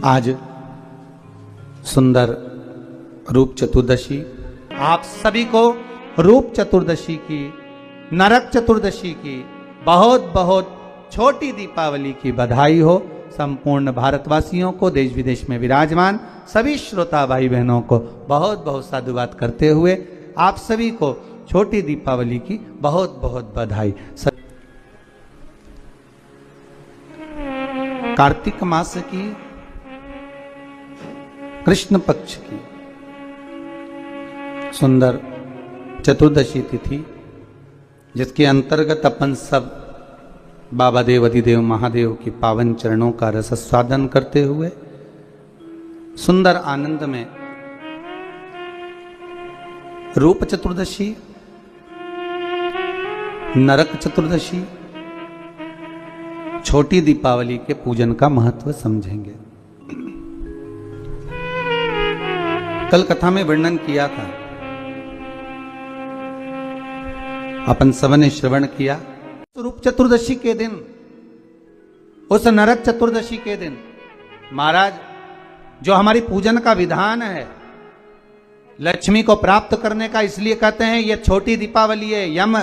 आज सुंदर रूप चतुर्दशी, आप सभी को रूप चतुर्दशी की, नरक चतुर्दशी की बहुत बहुत छोटी दीपावली की बधाई हो। संपूर्ण भारतवासियों को, देश विदेश में विराजमान सभी श्रोता भाई बहनों को बहुत बहुत साधुवाद करते हुए आप सभी को छोटी दीपावली की बहुत बहुत बधाई। कार्तिक मास की कृष्ण पक्ष की सुंदर चतुर्दशी तिथि, जिसके अंतर्गत अपन सब बाबा देव अधिदेव महादेव की पावन चरणों का रसस्वादन करते हुए सुंदर आनंद में रूप चतुर्दशी, नरक चतुर्दशी, छोटी दीपावली के पूजन का महत्व समझेंगे। कल कथा में वर्णन किया था, अपन सबने श्रवण किया। रूप चतुर्दशी के दिन, उस नरक चतुर्दशी के दिन महाराज जो हमारी पूजन का विधान है लक्ष्मी को प्राप्त करने का, इसलिए कहते हैं यह छोटी दीपावली है, यम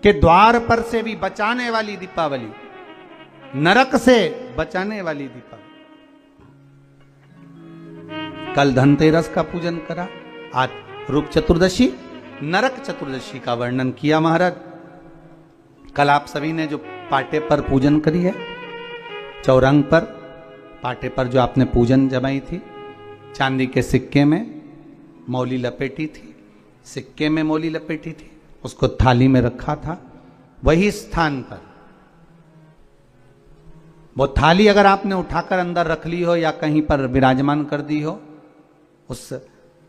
के द्वार पर से भी बचाने वाली दीपावली, नरक से बचाने वाली दीपावली। कल धनतेरस का पूजन करा, आज रूप चतुर्दशी, नरक चतुर्दशी का वर्णन किया महाराज। कल आप सभी ने जो पाटे पर पूजन करी है, चौरंग पर पाटे पर जो आपने पूजन जमाई थी, चांदी के सिक्के में मौली लपेटी थी, सिक्के में मौली लपेटी थी, उसको थाली में रखा था। वही स्थान पर वो थाली अगर आपने उठाकर अंदर रख ली हो या कहीं पर विराजमान कर दी हो, उस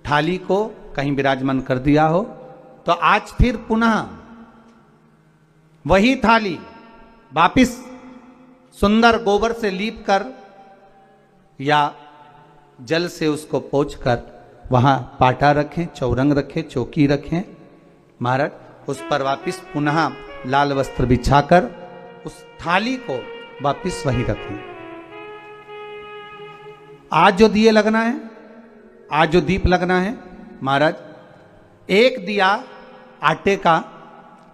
थाली को कहीं विराजमान कर दिया हो, तो आज फिर पुनः वही थाली वापिस सुंदर गोबर से लीप कर या जल से उसको पोंछकर वहां पाटा रखें, चौरंग रखें, चौकी रखें महाराज, उस पर वापिस पुनः लाल वस्त्र बिछाकर उस थाली को वापिस वही रखें। आज जो दिए लगना है, आज जो दीप लगना है महाराज, एक दिया आटे का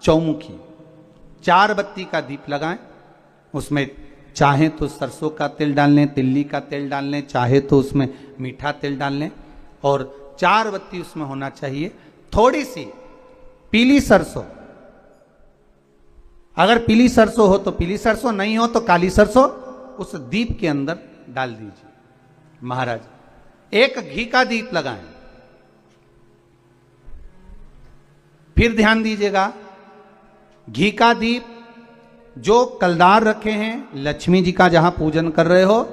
चौमुखी, 4 बत्ती का दीप लगाएं। उसमें चाहे तो सरसों का तेल डाल लें, तिल्ली का तेल डाल लें, चाहे तो उसमें मीठा तेल डाल लें, और 4 बत्ती उसमें होना चाहिए। थोड़ी सी पीली सरसों, अगर पीली सरसों हो तो पीली सरसों, नहीं हो तो काली सरसों उस दीप के अंदर डाल दीजिए महाराज। एक घी का दीप लगाएं। फिर ध्यान दीजिएगा, घी का दीप जो कलदार रखे हैं, लक्ष्मी जी का जहां पूजन कर रहे हो,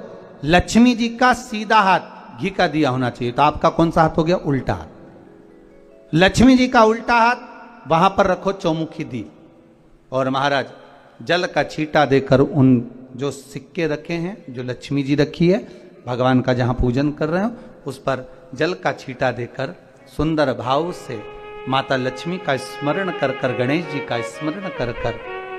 लक्ष्मी जी का सीधा हाथ घी का दिया होना चाहिए। तो आपका कौन सा हाथ हो गया? उल्टा हाथ। लक्ष्मी जी का उल्टा हाथ, वहां पर रखो चौमुखी दीप, और महाराज जल का छींटा देकर उन जो सिक्के रखे हैं, जो लक्ष्मी जी रखी है, भगवान का जहां पूजन कर रहे हो, उस पर जल का छींटा देकर सुंदर भाव से माता लक्ष्मी का स्मरण कर कर, गणेश जी का स्मरण कर कर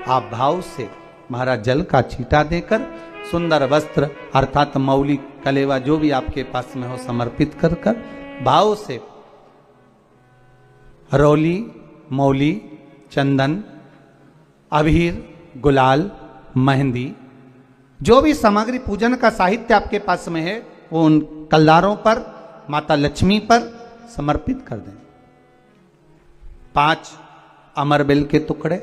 आप भाव से महाराज जल का छींटा देकर सुंदर वस्त्र अर्थात मौली, कलेवा जो भी आपके पास में हो समर्पित कर कर भाव से रौली, मौली, चंदन, अबीर, गुलाल, मेहंदी, जो भी सामग्री पूजन का साहित्य आपके पास में है, वो उन कलदारों पर, माता लक्ष्मी पर समर्पित कर दें। 5 अमरबेल के टुकड़े,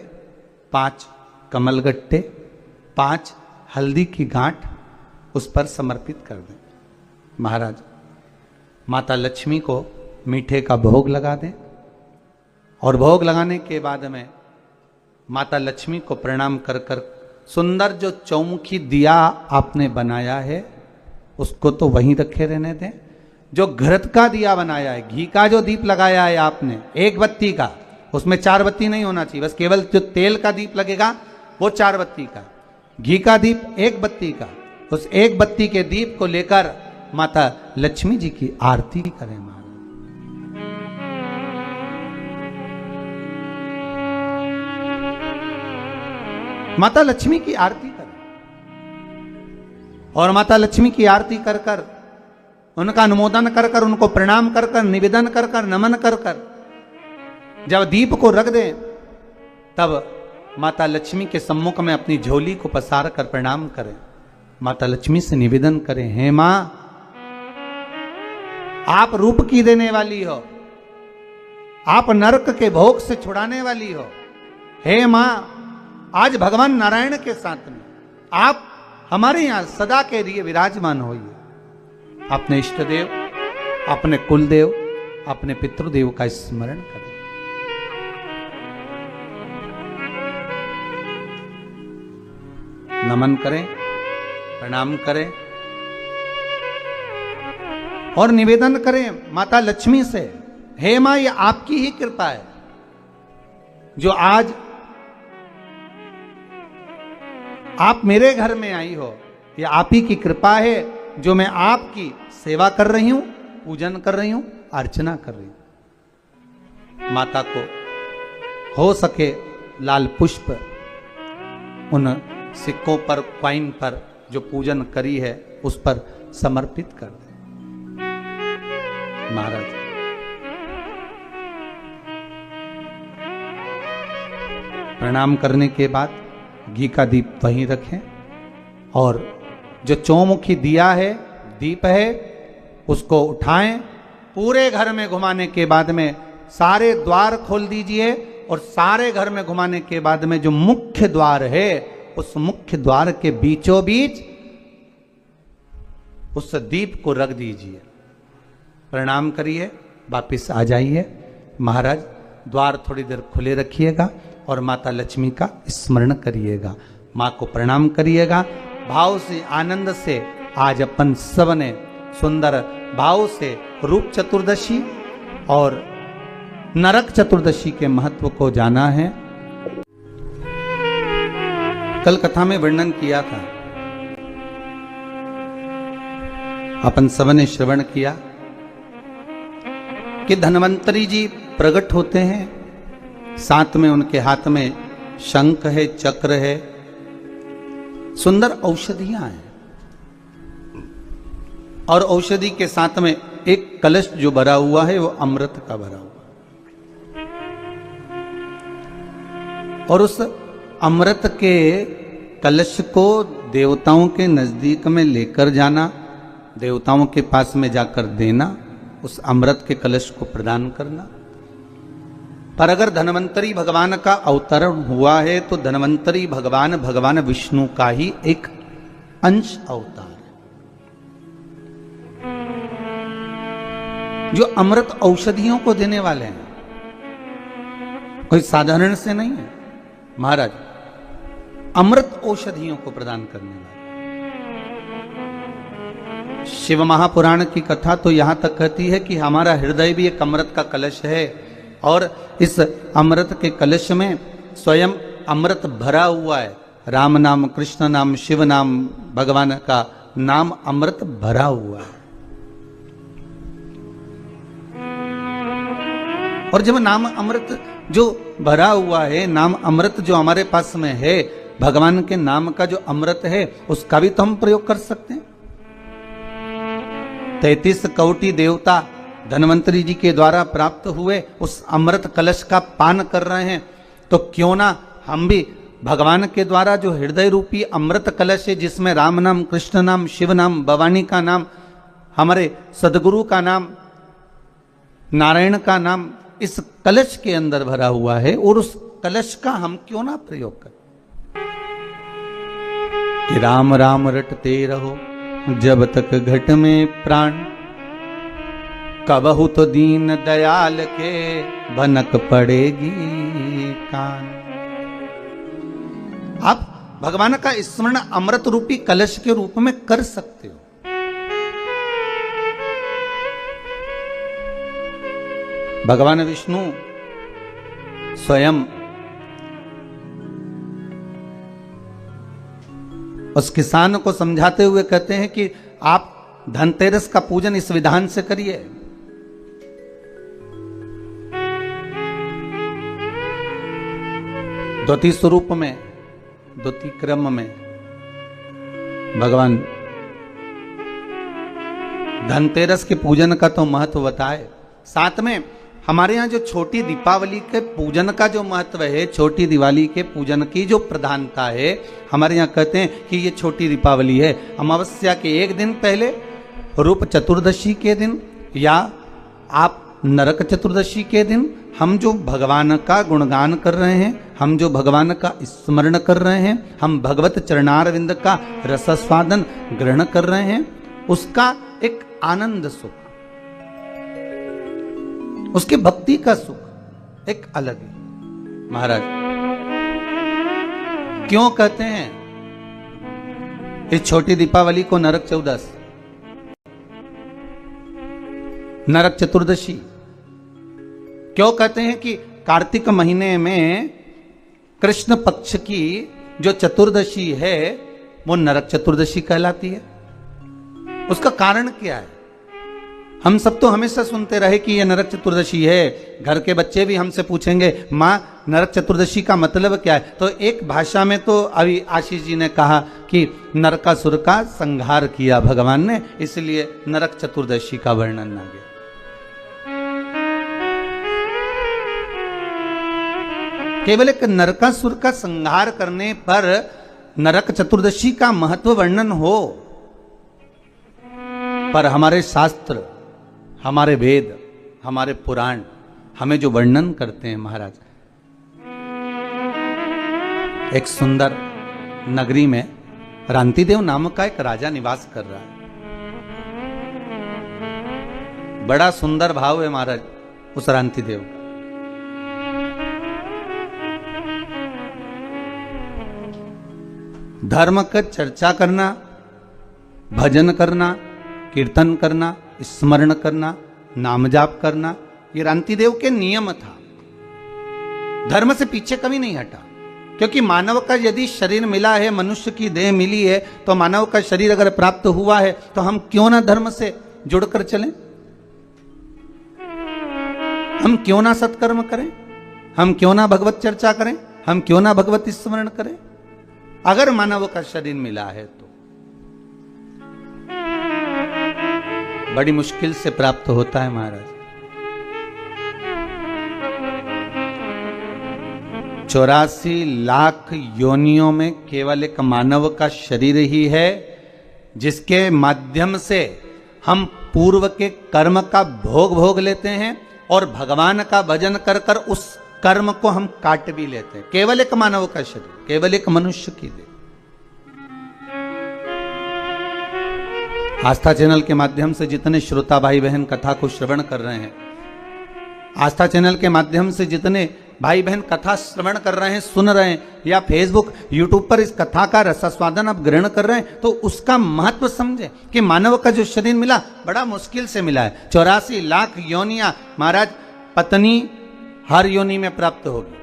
5 कमलगट्टे, 5 हल्दी की गांठ उस पर समर्पित कर दें महाराज। माता लक्ष्मी को मीठे का भोग लगा दें, और भोग लगाने के बाद में माता लक्ष्मी को प्रणाम कर कर सुंदर जो चौमुखी दिया आपने बनाया है उसको तो वहीं रखे रहने दें। जो घृत का दिया बनाया है, घी का जो दीप लगाया है आपने 1 बत्ती का, उसमें 4 बत्ती नहीं होना चाहिए, बस केवल जो तेल का दीप लगेगा वो 4 बत्ती का, घी का दीप 1 बत्ती का, उस 1 बत्ती के दीप को लेकर माता लक्ष्मी जी की आरती करें महाराज। माता लक्ष्मी की आरती करें। और माता लक्ष्मी की आरती कर कर, उनका अनुमोदन कर कर, उनको प्रणाम कर कर, निवेदन कर कर, नमन कर कर जब दीप को रख दें, तब माता लक्ष्मी के सम्मुख में अपनी झोली को पसार कर प्रणाम करें। माता लक्ष्मी से निवेदन करें, हे मां, आप रूप की देने वाली हो, आप नरक के भोग से छुड़ाने वाली हो। हे मां, आज भगवान नारायण के साथ में आप हमारे यहां सदा के लिए विराजमान होइए। अपने इष्ट देव, अपने कुल देव, अपने पितृदेव का स्मरण करें। नमन करें, प्रणाम करें और निवेदन करें माता लक्ष्मी से, हे मां, ये आपकी ही कृपा है जो आज आप मेरे घर में आई हो। ये आप ही की कृपा है जो मैं आपकी सेवा कर रही हूं, पूजन कर रही हूं, अर्चना कर रही हूं। माता को हो सके लाल पुष्प उन सिक्कों पर, क्वाइन पर जो पूजन करी है उस पर समर्पित कर दें। महाराज प्रणाम करने के बाद घी का दीप वहीं रखें और जो चौमुखी दिया है, दीप है, उसको उठाएं। पूरे घर में घुमाने के बाद में सारे द्वार खोल दीजिए और सारे घर में घुमाने के बाद में जो मुख्य द्वार है उस मुख्य द्वार के बीचों बीच उस दीप को रख दीजिए। प्रणाम करिए, वापिस आ जाइए। महाराज द्वार थोड़ी देर खुले रखिएगा और माता लक्ष्मी का स्मरण करिएगा, माँ को प्रणाम करिएगा। भाव से, आनंद से आज अपन सब ने सुंदर भाव से रूप चतुर्दशी और नरक चतुर्दशी के महत्व को जाना है। कल कथा में वर्णन किया था, अपन सब ने श्रवण किया कि धन्वंतरी जी प्रकट होते हैं, साथ में उनके हाथ में शंख है, चक्र है, सुंदर औषधियां हैं और औषधि के साथ में एक कलश जो भरा हुआ है वो अमृत का भरा हुआ और उस अमृत के कलश को देवताओं के नजदीक में लेकर जाना, देवताओं के पास में जाकर देना, उस अमृत के कलश को प्रदान करना। पर अगर धन्वंतरी भगवान का अवतरण हुआ है तो धन्वंतरी भगवान भगवान विष्णु का ही एक अंश अवतार है, जो अमृत औषधियों को देने वाले हैं, कोई साधारण से नहीं है। महाराज अमृत औषधियों को प्रदान करने वाले। शिव महापुराण की कथा तो यहां तक कहती है कि हमारा हृदय भी एक अमृत का कलश है और इस अमृत के कलश में स्वयं अमृत भरा हुआ है। राम नाम, कृष्ण नाम, शिव नाम, भगवान का नाम अमृत भरा हुआ है। और जब नाम अमृत जो भरा हुआ है, नाम अमृत जो हमारे पास में है, भगवान के नाम का जो अमृत है उसका भी तो हम प्रयोग कर सकते हैं। 33 कोटि देवता धन्वंतरी जी के द्वारा प्राप्त हुए उस अमृत कलश का पान कर रहे हैं, तो क्यों ना हम भी भगवान के द्वारा जो हृदय रूपी अमृत कलश है, जिसमें राम नाम, कृष्ण नाम, शिव नाम, भवानी का नाम, हमारे सदगुरु का नाम, नारायण का नाम इस कलश के अंदर भरा हुआ है, और उस कलश का हम क्यों ना प्रयोग करें कि राम राम रटते रहो जब तक घट में प्राण, कबहु तो दीन दयाल के भनक पड़ेगी कान। आप भगवान का स्मरण अमृत रूपी कलश के रूप में कर सकते हो। भगवान विष्णु स्वयं उस किसान को समझाते हुए कहते हैं कि आप धनतेरस का पूजन इस विधान से करिए। द्वितीय स्वरूप में, द्वितीय क्रम में भगवान धनतेरस के पूजन का तो महत्व बताए, साथ में हमारे यहाँ जो छोटी दीपावली के पूजन का जो महत्व है, छोटी दिवाली के पूजन की जो प्रधानता है, हमारे यहाँ कहते हैं कि ये छोटी दीपावली है। अमावस्या के एक दिन पहले, रूप चतुर्दशी के दिन, या आप नरक चतुर्दशी के दिन हम जो भगवान का गुणगान कर रहे हैं, हम जो भगवान का स्मरण कर रहे हैं, हम भगवत चरणारविंद का रसस्वादन ग्रहण कर रहे हैं, उसका एक आनंद सुख, उसकी भक्ति का सुख एक अलग है। महाराज क्यों कहते हैं इस छोटी दीपावली को नरक चौदस, नरक चतुर्दशी? क्यों कहते हैं कि कार्तिक महीने में कृष्ण पक्ष की जो चतुर्दशी है वो नरक चतुर्दशी कहलाती है? उसका कारण क्या है? हम सब तो हमेशा सुनते रहे कि ये नरक चतुर्दशी है, घर के बच्चे भी हमसे पूछेंगे माँ नरक चतुर्दशी का मतलब क्या है? तो एक भाषा में तो अभी आशीष जी ने कहा कि नरकासुर का संहार किया भगवान ने, इसलिए नरक चतुर्दशी का वर्णन आ गया। केवल एक नरकासुर का संहार करने पर नरक चतुर्दशी का महत्व वर्णन हो, पर हमारे शास्त्र, हमारे वेद, हमारे पुराण हमें जो वर्णन करते हैं महाराज, एक सुंदर नगरी में रांतिदेव नाम का एक राजा निवास कर रहा है। बड़ा सुंदर भाव है महाराज उस रांतिदेव का। धर्म का चर्चा करना, भजन करना, कीर्तन करना, स्मरण करना, नाम जाप करना, ये रांतिदेव के नियम था। धर्म से पीछे कभी नहीं हटा, क्योंकि मानव का यदि शरीर मिला है, मनुष्य की देह मिली है, तो मानव का शरीर अगर प्राप्त हुआ है तो हम क्यों ना धर्म से जुड़कर चलें? हम क्यों ना सत्कर्म करें? हम क्यों ना भगवत चर्चा करें? हम क्यों ना भगवत स्मरण करें? अगर मानव का शरीर मिला है तो बड़ी मुश्किल से प्राप्त होता है महाराज। 84 लाख योनियों में केवल एक मानव का शरीर ही है जिसके माध्यम से हम पूर्व के कर्म का भोग लेते हैं और भगवान का भजन कर कर उस कर्म को हम काट भी लेते हैं। केवल एक मानव का शरीर, केवल एक मनुष्य की देह। आस्था चैनल के माध्यम से जितने श्रोता भाई बहन कथा को श्रवण कर रहे हैं, आस्था चैनल के माध्यम से जितने भाई बहन कथा श्रवण कर रहे हैं, सुन रहे हैं, या फेसबुक यूट्यूब पर इस कथा का रसास्वादन आप ग्रहण कर रहे हैं, तो उसका महत्व समझे कि मानव का जो शरीर मिला बड़ा मुश्किल से मिला है। 84 लाख योनियां महाराज, पत्नी हर योनि में प्राप्त होगी।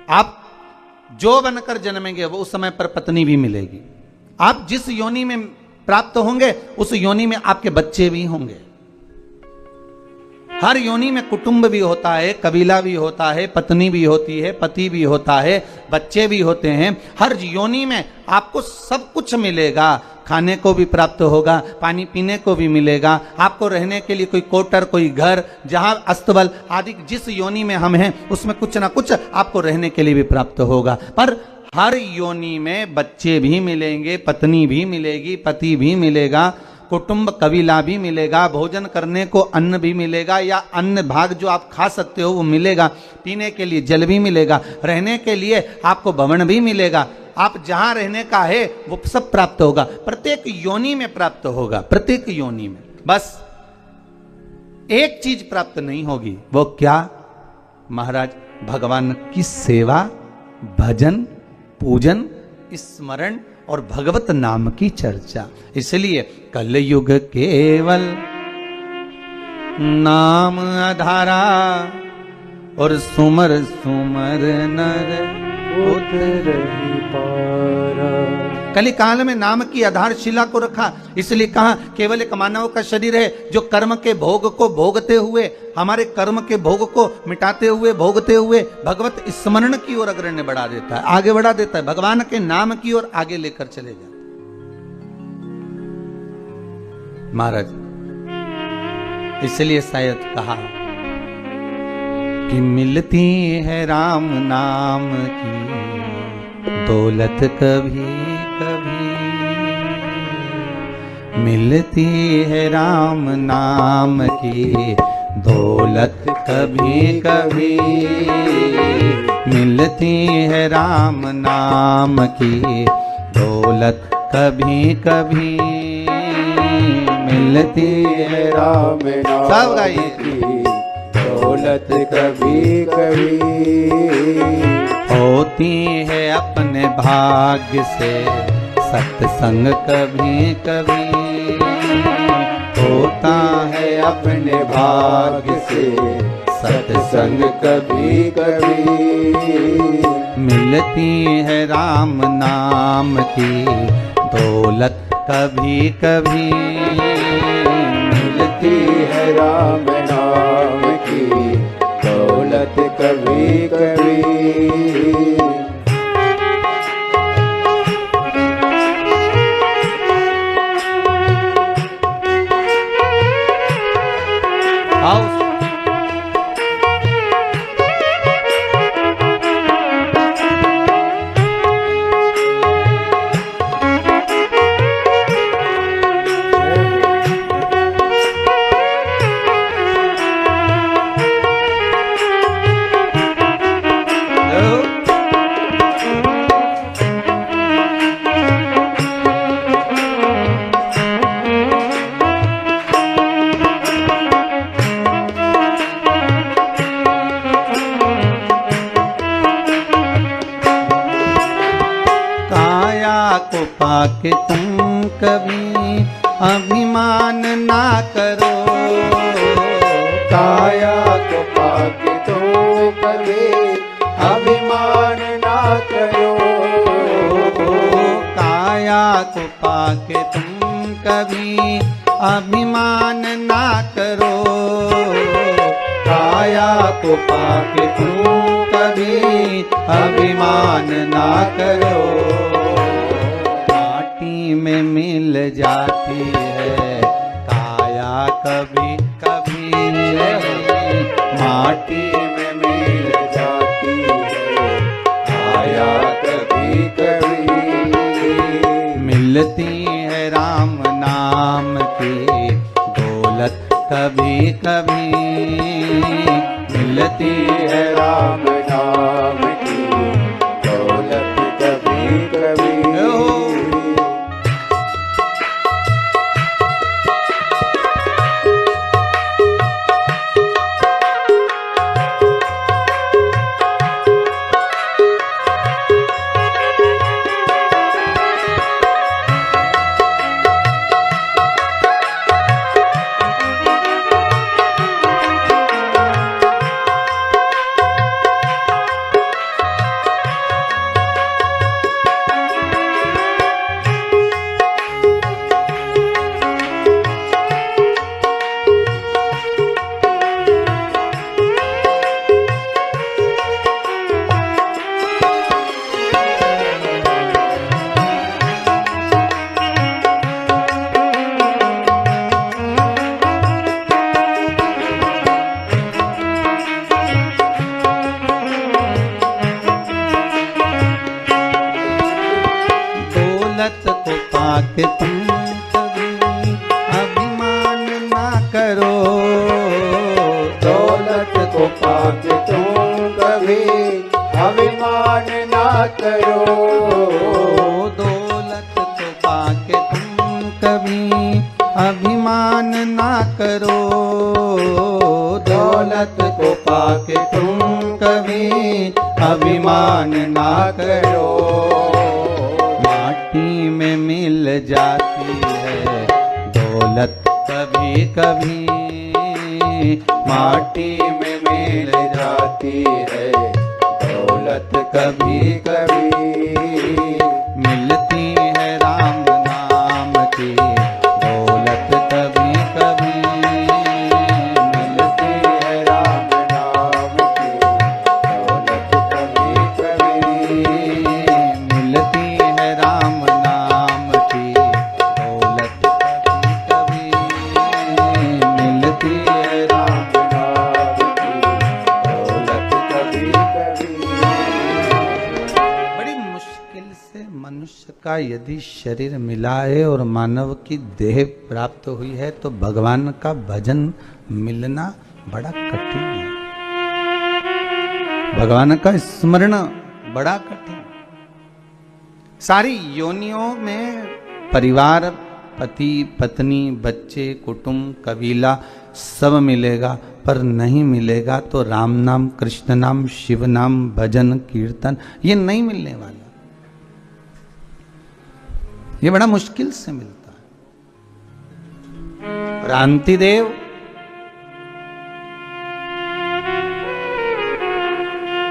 आप जो बनकर जन्मेंगे वो उस समय पर पत्नी भी मिलेगी। आप जिस योनि में प्राप्त होंगे उस योनि में आपके बच्चे भी होंगे। हर योनि में कुटुंब भी होता है, कबीला भी होता है, पत्नी भी होती है, पति भी होता है, बच्चे भी होते हैं। हर योनि में आपको सब कुछ मिलेगा। खाने को भी प्राप्त होगा, पानी पीने को भी मिलेगा, आपको रहने के लिए कोई क्वार्टर, कोई घर, जहां अस्तबल आदि जिस योनि में हम हैं उसमें कुछ ना कुछ आपको रहने के लिए भी प्राप्त होगा। पर हर योनि में बच्चे भी मिलेंगे, पत्नी भी मिलेगी, पति भी मिलेगा, कुटुंब कबीला भी मिलेगा, भोजन करने को अन्न भी मिलेगा, या अन्न भाग जो आप खा सकते हो वो मिलेगा, पीने के लिए जल भी मिलेगा, रहने के लिए आपको भवन भी मिलेगा। आप जहां रहने का है वो सब प्राप्त होगा, प्रत्येक योनि में प्राप्त होगा, प्रत्येक योनि में। बस एक चीज प्राप्त नहीं होगी, वो क्या महाराज? भगवान की सेवा, भजन, पूजन, स्मरण और भगवत नाम की चर्चा। इसलिए कलयुग केवल नाम आधारा और सुमर सुमर नर उतरहि पारा। कली काल में नाम की आधारशिला को रखा, इसलिए कहा केवल एक मानव का शरीर है जो कर्म के भोग को भोगते हुए, हमारे कर्म के भोग को मिटाते हुए, भोगते हुए भगवत स्मरण की ओर अग्रण्य बढ़ा देता है, आगे बढ़ा देता है, भगवान के नाम की ओर आगे लेकर चले जाते। महाराज इसलिए शायद कहा कि मिलती है राम नाम की दौलत कभी कभी, मिलती है राम नाम की दौलत कभी कभी, मिलती है राम नाम की दौलत कभी कभी, मिलती है राम नाम की दौलत कभी कभी, होती है अपने भाग्य से सत्संग कभी कभी, होता है अपने भाग्य से सत्संग कभी कभी, मिलती है राम नाम की दौलत कभी कभी, मिलती है राम नाम की दौलत कभी कभी। को पाके तुम कभी अभिमान ना करो, काया को पाके तुम कभी अभिमान ना करो, काया को पाके तुम कभी अभिमान ना करो, काया को पाके तुम कभी अभिमान ना करो, में मिल जाती है काया कभी कभी, माटी में मिल जाती है काया कभी कभी, मिलती है राम नाम की दौलत कभी कभी, मिलती है राम नाम की दौलत कभी कभी। दौलत को पाके तुम कभी अभिमान ना करो, दौलत को पाके तुम कभी अभिमान ना करो, दौलत को पाके तुम कभी अभिमान ना करो, दौलत को पाके तुम कभी अभिमान ना करो, माटी में मिल जाती है दौलत कभी कभी, माटी में मिल जाती है दौलत कभी कभी, मिलती है राम नाम की दौलत कभी कभी, मिलती है राम नाम की दौलत कभी कभी, मिलती है राम नाम की दौलत कभी कभी, मिलती का यदि शरीर मिला है और मानव की देह प्राप्त हुई है तो भगवान का भजन मिलना बड़ा कठिन है, भगवान का स्मरण बड़ा कठिन। सारी योनियों में परिवार, पति पत्नी, बच्चे, कुटुंब, कबीला सब मिलेगा, पर नहीं मिलेगा तो राम नाम, कृष्ण नाम, शिव नाम, भजन कीर्तन ये नहीं मिलने वाला। ये बड़ा मुश्किल से मिलता है। क्रांतिदेव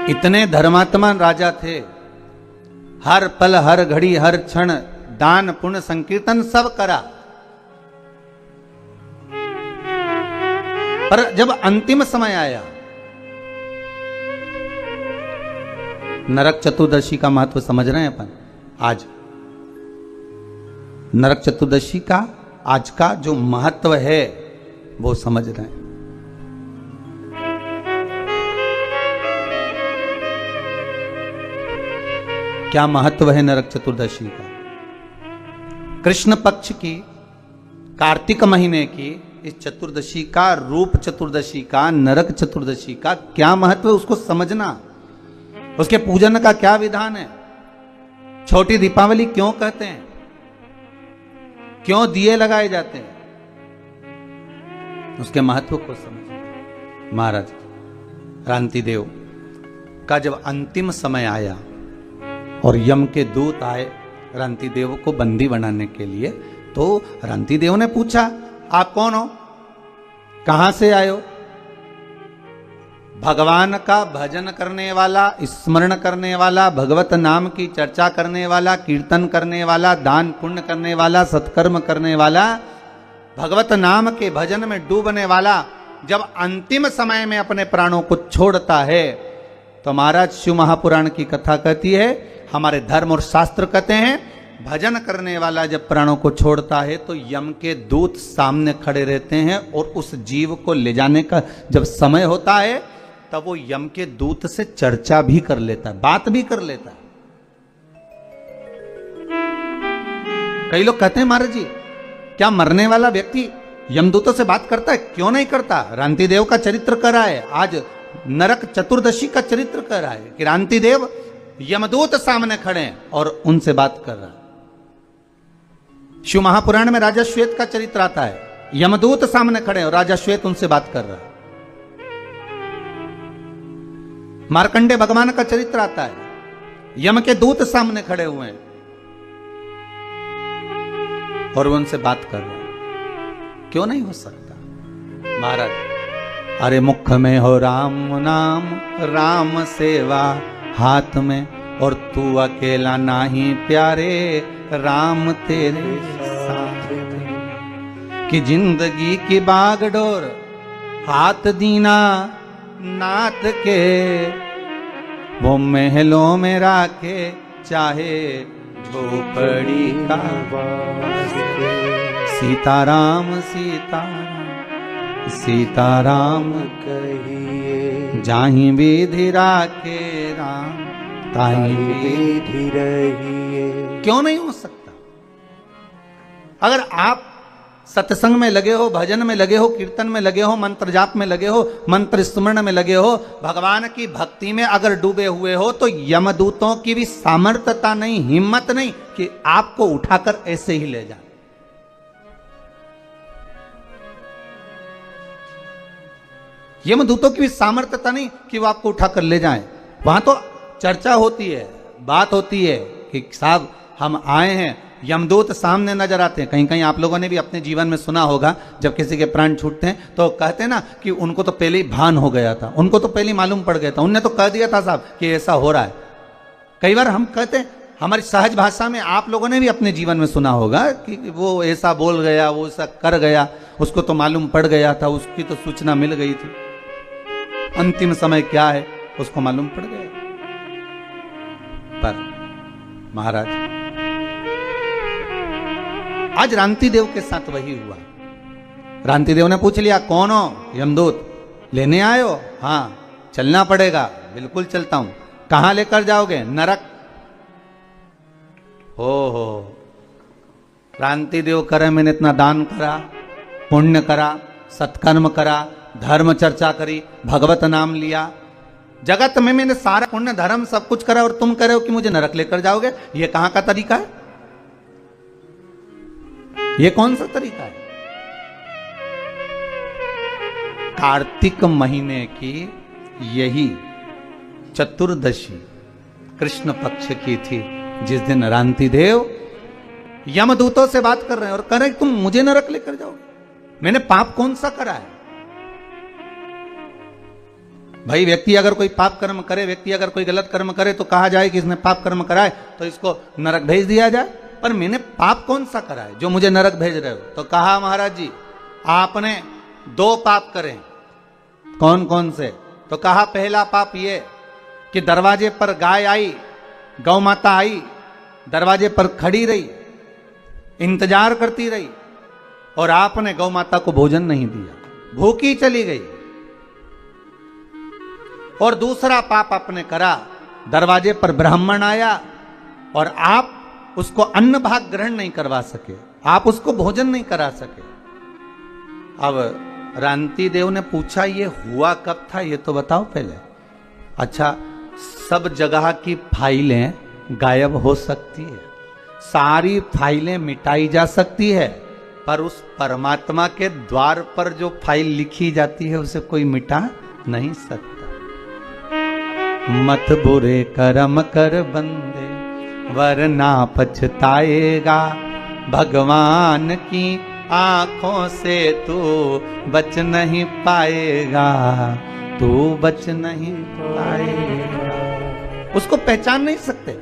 इतने धर्मात्मा राजा थे, हर पल हर घड़ी हर क्षण दान पुण्य संकीर्तन सब करा, पर जब अंतिम समय आया, नरक चतुर्दशी का महत्व समझ रहे हैं अपन। आज नरक चतुर्दशी का आज का जो महत्व है वो समझ रहे हैं। क्या महत्व है नरक चतुर्दशी का? कृष्ण पक्ष की कार्तिक महीने की इस चतुर्दशी का, रूप चतुर्दशी का, नरक चतुर्दशी का क्या महत्व है उसको समझना। उसके पूजन का क्या विधान है? छोटी दीपावली क्यों कहते हैं? क्यों दिए लगाए जाते हैं? उसके महत्व को समझना। महाराज क्रांतिदेव का जब अंतिम समय आया और यम के दूत आए क्रांतिदेव को बंदी बनाने के लिए, तो क्रांतिदेव ने पूछा, आप कौन हो, कहां से आए हो? भगवान का भजन करने वाला, स्मरण करने वाला, भगवत नाम की चर्चा करने वाला, कीर्तन करने वाला, दान पुण्य करने वाला, सत्कर्म करने वाला, भगवत नाम के भजन में डूबने वाला जब अंतिम समय में अपने प्राणों को छोड़ता है, तो महाराज शिव महापुराण की कथा कहती है, हमारे धर्म और शास्त्र कहते हैं, भजन करने वाला जब प्राणों को छोड़ता है तो यम के दूत सामने खड़े रहते हैं और उस जीव को ले जाने का जब समय होता है तब वो यम के दूत से चर्चा भी कर लेता है, बात भी कर लेता है। कई लोग कहते हैं, महाराज जी क्या मरने वाला व्यक्ति यमदूतों से बात करता है? क्यों नहीं करता? क्रांतिदेव का चरित्र कर रहा है, आज नरक चतुर्दशी का चरित्र कर रहा है कि क्रांतिदेव यमदूत सामने खड़े हैं और उनसे बात कर रहा है। शिव महापुराण में राजा श्वेत का चरित्र आता है, यमदूत सामने खड़े हैं और राजा श्वेत उनसे बात कर रहा है। मार्कंडे भगवान का चरित्र आता है, यम के दूत सामने खड़े हुए हैं और वो उनसे बात कर रहे हैं। क्यों नहीं हो सकता? महाराज, अरे मुख में हो राम नाम, राम सेवा हाथ में, और तू अकेला नाही प्यारे, राम तेरे साथ में। कि जिंदगी की बागडोर हाथ दीना नाथ के, वो महलों में राखे चाहे झोपड़ी का। सीताराम सीताराम सीताराम कहिए, जाहि विधि राखे राम, ताहि विधि रहिए। क्यों नहीं हो सकता? अगर आप सत्संग में लगे हो, भजन में लगे हो, कीर्तन में लगे हो, मंत्र जाप में लगे हो, मंत्र स्मरण में लगे हो, भगवान की भक्ति में अगर डूबे हुए हो, तो यमदूतों की भी सामर्थ्यता नहीं, हिम्मत नहीं कि आपको उठाकर ऐसे ही ले जाए। यमदूतों की भी सामर्थ्यता नहीं कि वो आपको उठाकर ले जाएं। वहां तो चर्चा होती है, बात होती है कि साहब हम आए हैं, यमदूत सामने नजर आते हैं। कहीं कहीं आप लोगों ने भी अपने जीवन में सुना होगा, जब किसी के प्राण छूटते हैं तो कहते हैं ना कि उनको तो पहले ही भान हो गया था, उनको तो पहले ही मालूम पड़ गया था, उनने तो कह दिया था साहब कि ऐसा हो रहा है। कई बार हम कहते हैं, हमारी सहज भाषा में आप लोगों ने भी अपने जीवन में सुना होगा कि वो ऐसा बोल गया, वो ऐसा कर गया, उसको तो मालूम पड़ गया था, उसकी तो सूचना मिल गई थी, अंतिम समय क्या है उसको मालूम पड़ गया। पर महाराज आज क्रांतिदेव के साथ वही हुआ। क्रांतिदेव ने पूछ लिया, कौन हो? यमदूत। लेने आए हो? हाँ, चलना पड़ेगा। बिल्कुल चलता हूं। कहां लेकर जाओगे? नरक। हो क्रांति देव करे, मैंने इतना दान करा, पुण्य करा, सत्कर्म करा, धर्म चर्चा करी, भगवत नाम लिया, जगत में मैंने सारा पुण्य धर्म सब कुछ करा और तुम कह रहे हो कि मुझे नरक लेकर जाओगे। ये कहां का तरीका है? ये कौन सा तरीका है? कार्तिक महीने की यही चतुर्दशी कृष्ण पक्ष की थी, जिस दिन रांति देव यमदूतों से बात कर रहे हैं और कह रहे हैं तुम मुझे नरक लेकर जाओगे। मैंने पाप कौन सा करा है? भाई व्यक्ति अगर कोई पाप कर्म करे, व्यक्ति अगर कोई गलत कर्म करे तो कहा जाए कि इसने पाप कर्म करा है तो इसको नरक भेज दिया जाए। पर मैंने पाप कौन सा करा है जो मुझे नरक भेज रहे हो? तो कहा महाराज जी आपने 2 पाप करे। कौन कौन से? तो कहा पहला पाप ये कि दरवाजे पर गाय आई, गौ माता आई, दरवाजे पर खड़ी रही, इंतजार करती रही और आपने गौ माता को भोजन नहीं दिया, भूखी चली गई। और दूसरा पाप आपने करा, दरवाजे पर ब्राह्मण आया और आप उसको अन्न भाग ग्रहण नहीं करवा सके, आप उसको भोजन नहीं करा सके। अब रांति देव ने पूछा ये हुआ कब था, ये तो बताओ पहले। अच्छा, सब जगह की फाइलें गायब हो सकती है, सारी फाइलें मिटाई जा सकती है, पर उस परमात्मा के द्वार पर जो फाइल लिखी जाती है उसे कोई मिटा नहीं सकता। मत बुरे कर्म कर बंदे वरना पछताएगा, भगवान की आंखों से तू बच नहीं पाएगा, तू बच नहीं पाएगा। उसको पहचान नहीं सकते।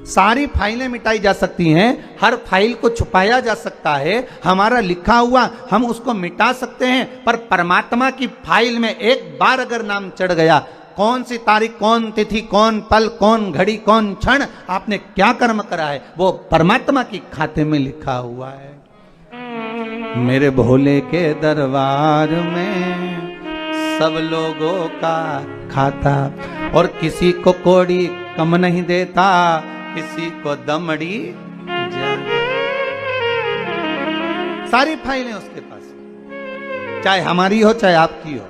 सारी फाइलें मिटाई जा सकती हैं, हर फाइल को छुपाया जा सकता है, हमारा लिखा हुआ हम उसको मिटा सकते हैं, पर परमात्मा की फाइल में एक बार अगर नाम चढ़ गया, कौन सी तारीख, कौन तिथि, कौन पल, कौन घड़ी, कौन क्षण आपने क्या कर्म करा है, वो परमात्मा की खाते में लिखा हुआ है। मेरे भोले के दरबार में सब लोगों का खाता, और किसी को कोड़ी कम नहीं देता, किसी को दमड़ी ज्यादा। सारी फाइलें उसके पास, चाहे हमारी हो चाहे आपकी हो।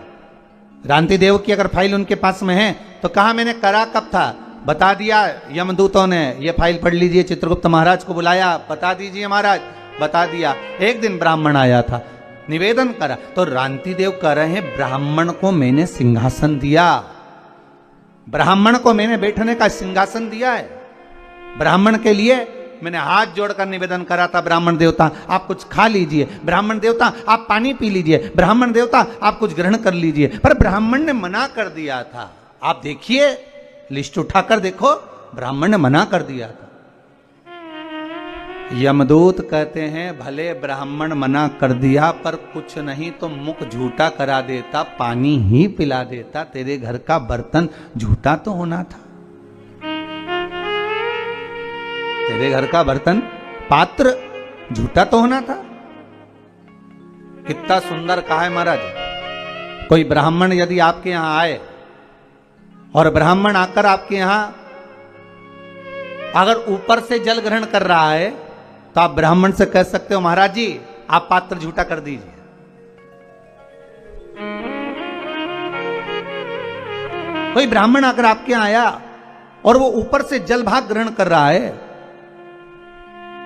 रांति देव की अगर फाइल उनके पास में है तो कहा मैंने करा कब था, बता दिया। यमदूतों ने ये फाइल पढ़ लीजिए, चित्रगुप्त महाराज को बुलाया, बता दीजिए महाराज, बता दिया। एक दिन ब्राह्मण आया था, निवेदन करा, तो रांति देव कह रहे हैं ब्राह्मण को मैंने सिंहासन दिया, ब्राह्मण को मैंने बैठने का सिंहासन दिया है। ब्राह्मण के लिए मैंने हाथ जोड़कर निवेदन करा था, ब्राह्मण देवता आप कुछ खा लीजिए, ब्राह्मण देवता आप पानी पी लीजिए, ब्राह्मण देवता आप कुछ ग्रहण कर लीजिए, पर ब्राह्मण ने मना कर दिया था। आप देखिए, लिस्ट उठाकर देखो, ब्राह्मण ने मना कर दिया था। यमदूत कहते हैं भले ब्राह्मण मना कर दिया, पर कुछ नहीं तो मुख झूठा करा देता, पानी ही पिला देता, तेरे घर का बर्तन झूठा तो होना था, तेरे घर का बर्तन पात्र झूठा तो होना था। कितना सुंदर कहा है महाराज। कोई ब्राह्मण यदि आपके यहां आए और ब्राह्मण आकर आपके यहां अगर ऊपर से जल ग्रहण कर रहा है तो आप ब्राह्मण से कह सकते हो महाराज जी आप पात्र झूठा कर दीजिए। कोई ब्राह्मण आकर आपके यहां आया और वो ऊपर से जल भाग ग्रहण कर रहा है,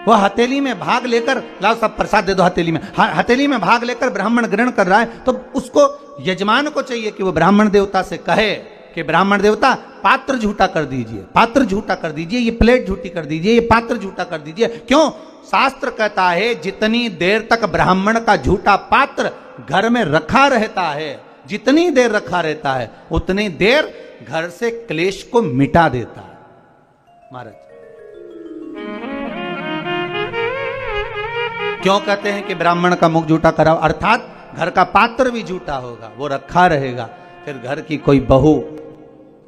वो हथेली में भाग लेकर, लाओ सब प्रसाद दे दो हथेली में, हथेली में भाग लेकर ब्राह्मण ग्रहण कर रहा है, तो उसको यजमान को चाहिए कि वो ब्राह्मण देवता से कहे कि ब्राह्मण देवता पात्र झूठा कर दीजिए, पात्र झूठा कर दीजिए, ये प्लेट झूठी कर दीजिए, ये पात्र झूठा कर दीजिए। क्यों? शास्त्र कहता है जितनी देर तक ब्राह्मण का झूठा पात्र घर में रखा रहता है, जितनी देर रखा रहता है उतनी देर घर से क्लेश को मिटा देता है। महाराज क्यों कहते हैं कि ब्राह्मण का मुख झूठा कराओ? अर्थात घर का पात्र भी झूठा होगा, वो रखा रहेगा, फिर घर की कोई बहू,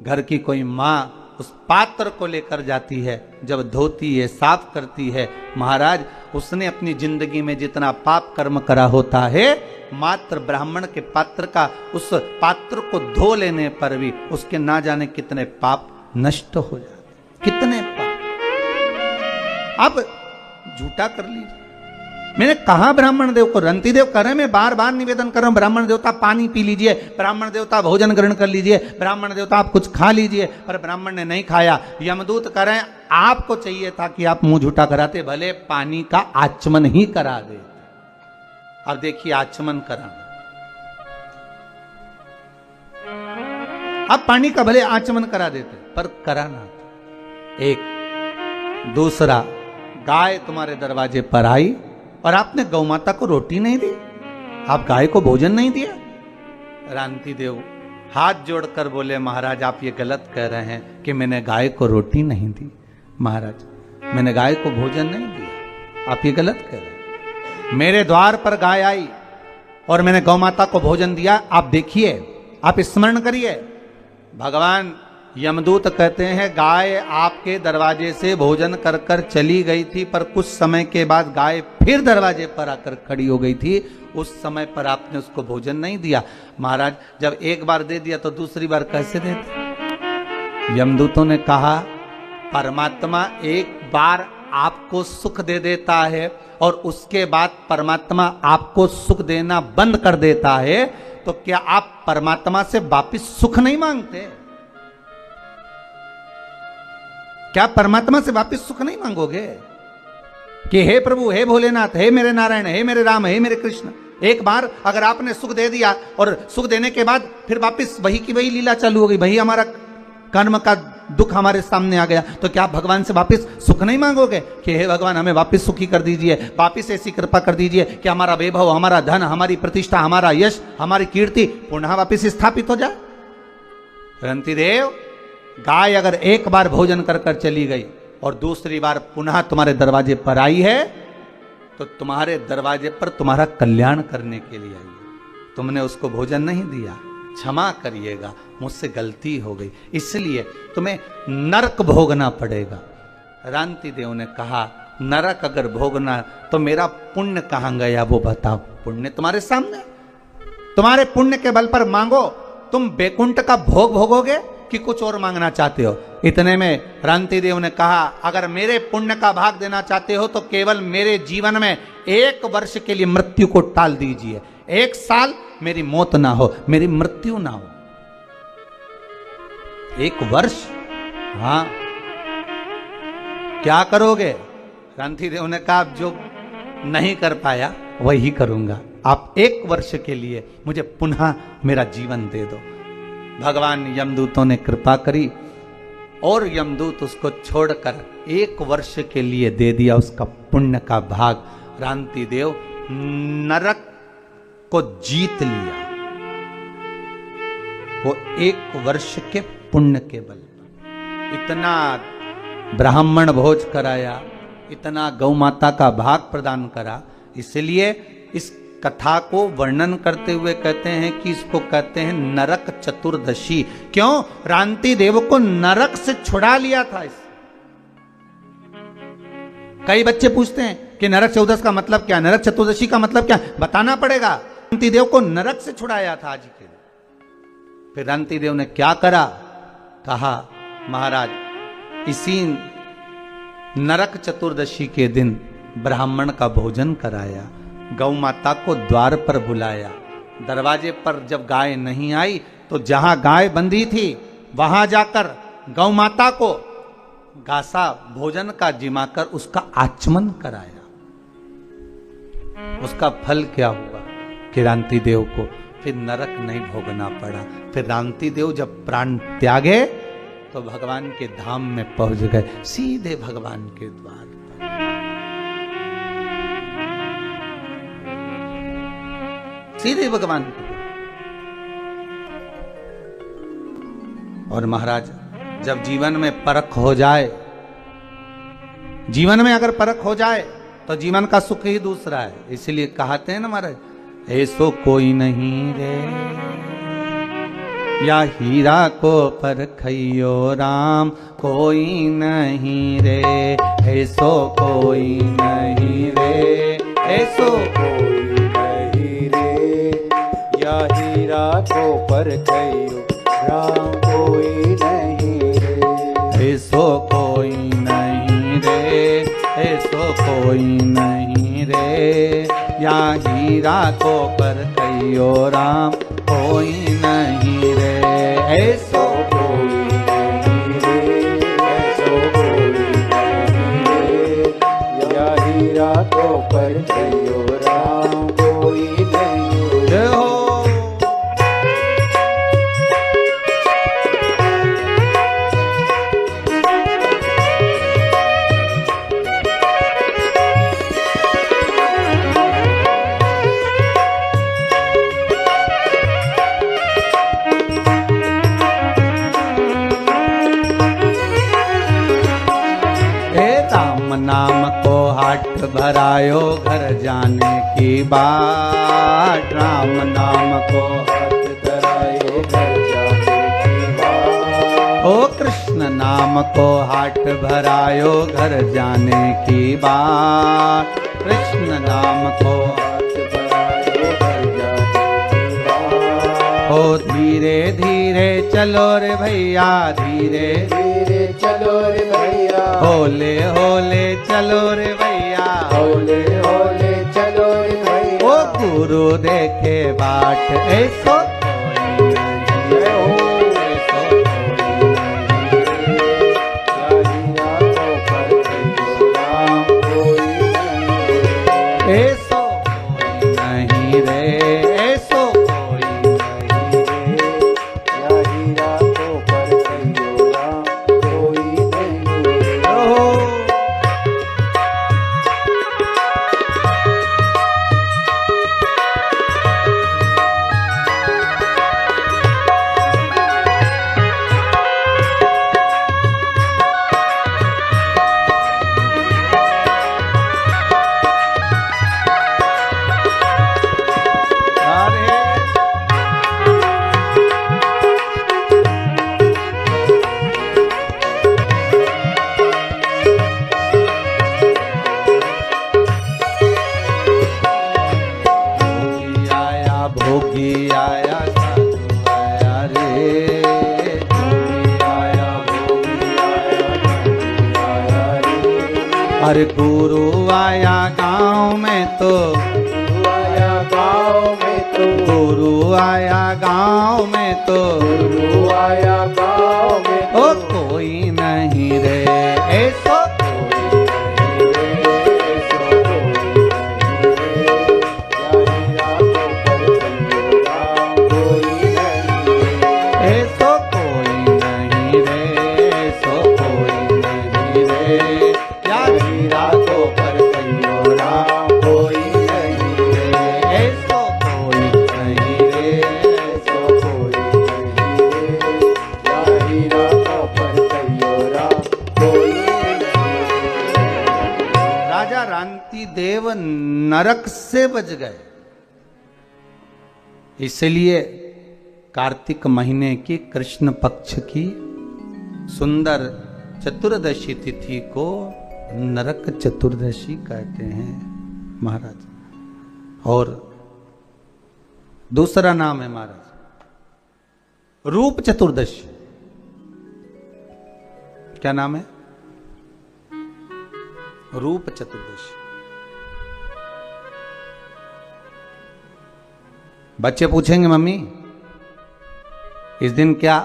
घर की कोई मां उस पात्र को लेकर जाती है, जब धोती है, साफ करती है, महाराज उसने अपनी जिंदगी में जितना पाप कर्म करा होता है, मात्र ब्राह्मण के पात्र का, उस पात्र को धो लेने पर भी उसके ना जाने कितने पाप नष्ट हो जाते, कितने पाप। आप झूठा कर लीजिए। मैंने कहा ब्राह्मण देव को, रंती देव कह रहे, मैं बार बार निवेदन कर रहा हूं, ब्राह्मण देवता पानी पी लीजिए, ब्राह्मण देवता भोजन ग्रहण कर लीजिए, ब्राह्मण देवता आप कुछ खा लीजिए, पर ब्राह्मण ने नहीं खाया। यमदूत कह रहे हैं आपको चाहिए था कि आप मुंह झूठा कराते, भले पानी का आचमन ही करा दे। अब देखिए आचमन कराना, आप पानी का भले आचमन करा देते पर कराना। एक दूसरा, गाय तुम्हारे दरवाजे पर आई और आपने गौ माता को रोटी नहीं दी, आप गाय को भोजन नहीं दिया। रांति देव हाथ जोड़कर बोले महाराज आप ये गलत कह रहे हैं कि मैंने गाय को रोटी नहीं दी। महाराज मैंने गाय को भोजन नहीं दिया, आप ये गलत कह रहे हैं। मेरे द्वार पर गाय आई और मैंने गौ माता को भोजन दिया। आप देखिए, आप स्मरण करिए, भगवान यमदूत कहते हैं गाय आपके दरवाजे से भोजन कर कर चली गई थी, पर कुछ समय के बाद गाय फिर दरवाजे पर आकर खड़ी हो गई थी, उस समय पर आपने उसको भोजन नहीं दिया। महाराज जब एक बार दे दिया तो दूसरी बार कैसे देते? यमदूतों ने कहा परमात्मा एक बार आपको सुख दे देता है और उसके बाद परमात्मा आपको सुख देना बंद कर देता है, तो क्या आप परमात्मा से वापिस सुख नहीं मांगते? क्या परमात्मा से वापिस सुख नहीं मांगोगे कि हे प्रभु, हे भोलेनाथ, हे मेरे नारायण, हे मेरे राम, हे मेरे कृष्ण? एक बार अगर आपने सुख दे दिया और सुख देने के बाद फिर वापिस वही की वही लीला चालू हो गई, वही हमारा कर्म का दुख हमारे सामने आ गया, तो क्या आप भगवान से वापिस सुख नहीं मांगोगे कि हे भगवान हमें वापिस सुखी कर दीजिए, वापिस ऐसी कृपा कर दीजिए कि हमारा वैभव, हमारा धन, हमारी प्रतिष्ठा, हमारा यश, हमारी कीर्ति पुनः वापिस स्थापित हो जाए? रंती देव, गाय अगर एक बार भोजन कर कर चली गई और दूसरी बार पुनः तुम्हारे दरवाजे पर आई है, तो तुम्हारे दरवाजे पर तुम्हारा कल्याण करने के लिए आई है। तुमने उसको भोजन नहीं दिया, क्षमा करिएगा, मुझसे गलती हो गई, इसलिए तुम्हें नरक भोगना पड़ेगा। रांति देव ने कहा नरक अगर भोगना तो मेरा पुण्य कहां गया वो बताओ। पुण्य तुम्हारे सामने, तुम्हारे पुण्य के बल पर मांगो, तुम बैकुंठ का भोग भोगोगे कि कुछ और मांगना चाहते हो? इतने में रांति देव ने कहा अगर मेरे पुण्य का भाग देना चाहते हो तो केवल मेरे जीवन में 1 वर्ष के लिए मृत्यु को टाल दीजिए, 1 साल मेरी मौत ना हो, मेरी मृत्यु ना हो। 1 वर्ष? हाँ, क्या करोगे? रांति देव ने कहा जो नहीं कर पाया वही करूंगा, आप 1 वर्ष के लिए मुझे पुनः मेरा जीवन दे दो। भगवान यमदूतों ने कृपा करी और यमदूत उसको छोड़कर 1 वर्ष के लिए दे दिया उसका पुण्य का भाग। रांति देव नरक को जीत लिया, वो 1 वर्ष के पुण्य के बल पर। इतना ब्राह्मण भोज कराया, इतना गौ माता का भाग प्रदान करा, इसलिए इस कथा को वर्णन करते हुए कहते हैं कि इसको कहते हैं नरक चतुर्दशी। क्यों? रांति देव को नरक से छुड़ा लिया था इस। कई बच्चे पूछते हैं कि नरक चतुर्दशी का मतलब क्या, नरक चतुर्दशी का मतलब क्या, बताना पड़ेगा। रांति देव को नरक से छुड़ाया था आज के दिन। फिर रांति देव ने क्या करा? कहा महाराज इसी नरक चतुर्दशी के दिन ब्राह्मण का भोजन कराया, गौ माता को द्वार पर बुलाया, दरवाजे पर जब गाय नहीं आई तो जहां गाय बंधी थी वहां जाकर गौ माता को घासा भोजन का जिमाकर उसका आचमन कराया। उसका फल क्या हुआ कि रांति देव को फिर नरक नहीं भोगना पड़ा। फिर रांति देव जब प्राण त्यागे तो भगवान के धाम में पहुंच गए, सीधे भगवान के द्वार पर। सीधे भगवान के। और महाराज जब जीवन में परख हो जाए, जीवन में अगर परख हो जाए तो जीवन का सुख ही दूसरा है। इसलिए कहते हैं ना महाराज, ऐसो कोई नहीं रे या हीरा को परखइयो राम, कोई नहीं रे ऐसो कोई नहीं रे, ऐसो कोई नहीं रे या हीरा को परखइयो राम, कोई नहीं रे ऐसो कोई नहीं रे, कोई नहीं रे, या हीरा को पर कहियो राम कोई नहीं रे। ऐसो कोई नहीं रे, ऐसो कोई नहीं रे, या हीरा को पर कहियो राम कोई नहीं रे। हो नाम को हाट भरायो घर जाने की बात, राम नाम को हाथ धरायो घर जाने की बात, ओ कृष्ण नाम को हाट भरायो घर जाने की बात, कृष्ण नाम को हाथ धरायो घर जाने की बात। ओ धीरे धीरे चलो रे भैया, धीरे धीरे चलो रे भैया, होले होले चलो रे भैया, होले होले चलो रे भैया। ओ गुरु देखे बाट ऐसो कोई नहीं जय हो, ऐसो कोई नहीं। या हीरा को पर कहियो राम कोई नहीं रे। ऐसो कोई नहीं रे, ऐसो कोई नहीं रे। या हीरा को पर कहियो राम कोई नहीं रे। ओहो अरे भोगी आया साधु आया रे, भोगी आया, भोगी आया, भोगी आया रे। अरे गुरु आया गांव में तो, गुरु आया गाँव में तो, गुरु आया गांव में तो, गुरु आया गाँव में तो। ओ कोई नहीं रे, ऐसो कोई नहीं रे, ऐसो कोई नहीं रे। या हीरा को पर कहियो राम कोई नहीं रे। ऐसो कोई नहीं रे, ऐसो कोई नहीं रे, या हीरा को पर कहियो राम कोई नहीं रे, ऐसो कोई नहीं रे, ऐसो कोई नहीं रे, या हीरा को पर कहियो राम कोई नहीं रे। राजा रांति देव नरक से बच गए। इसलिए कार्तिक महीने की कृष्ण पक्ष की सुंदर चतुर्दशी तिथि को नरक चतुर्दशी कहते हैं महाराज। और दूसरा नाम है महाराज रूप चतुर्दशी। क्या नाम है? रूप चतुर्दशी। बच्चे पूछेंगे मम्मी इस दिन क्या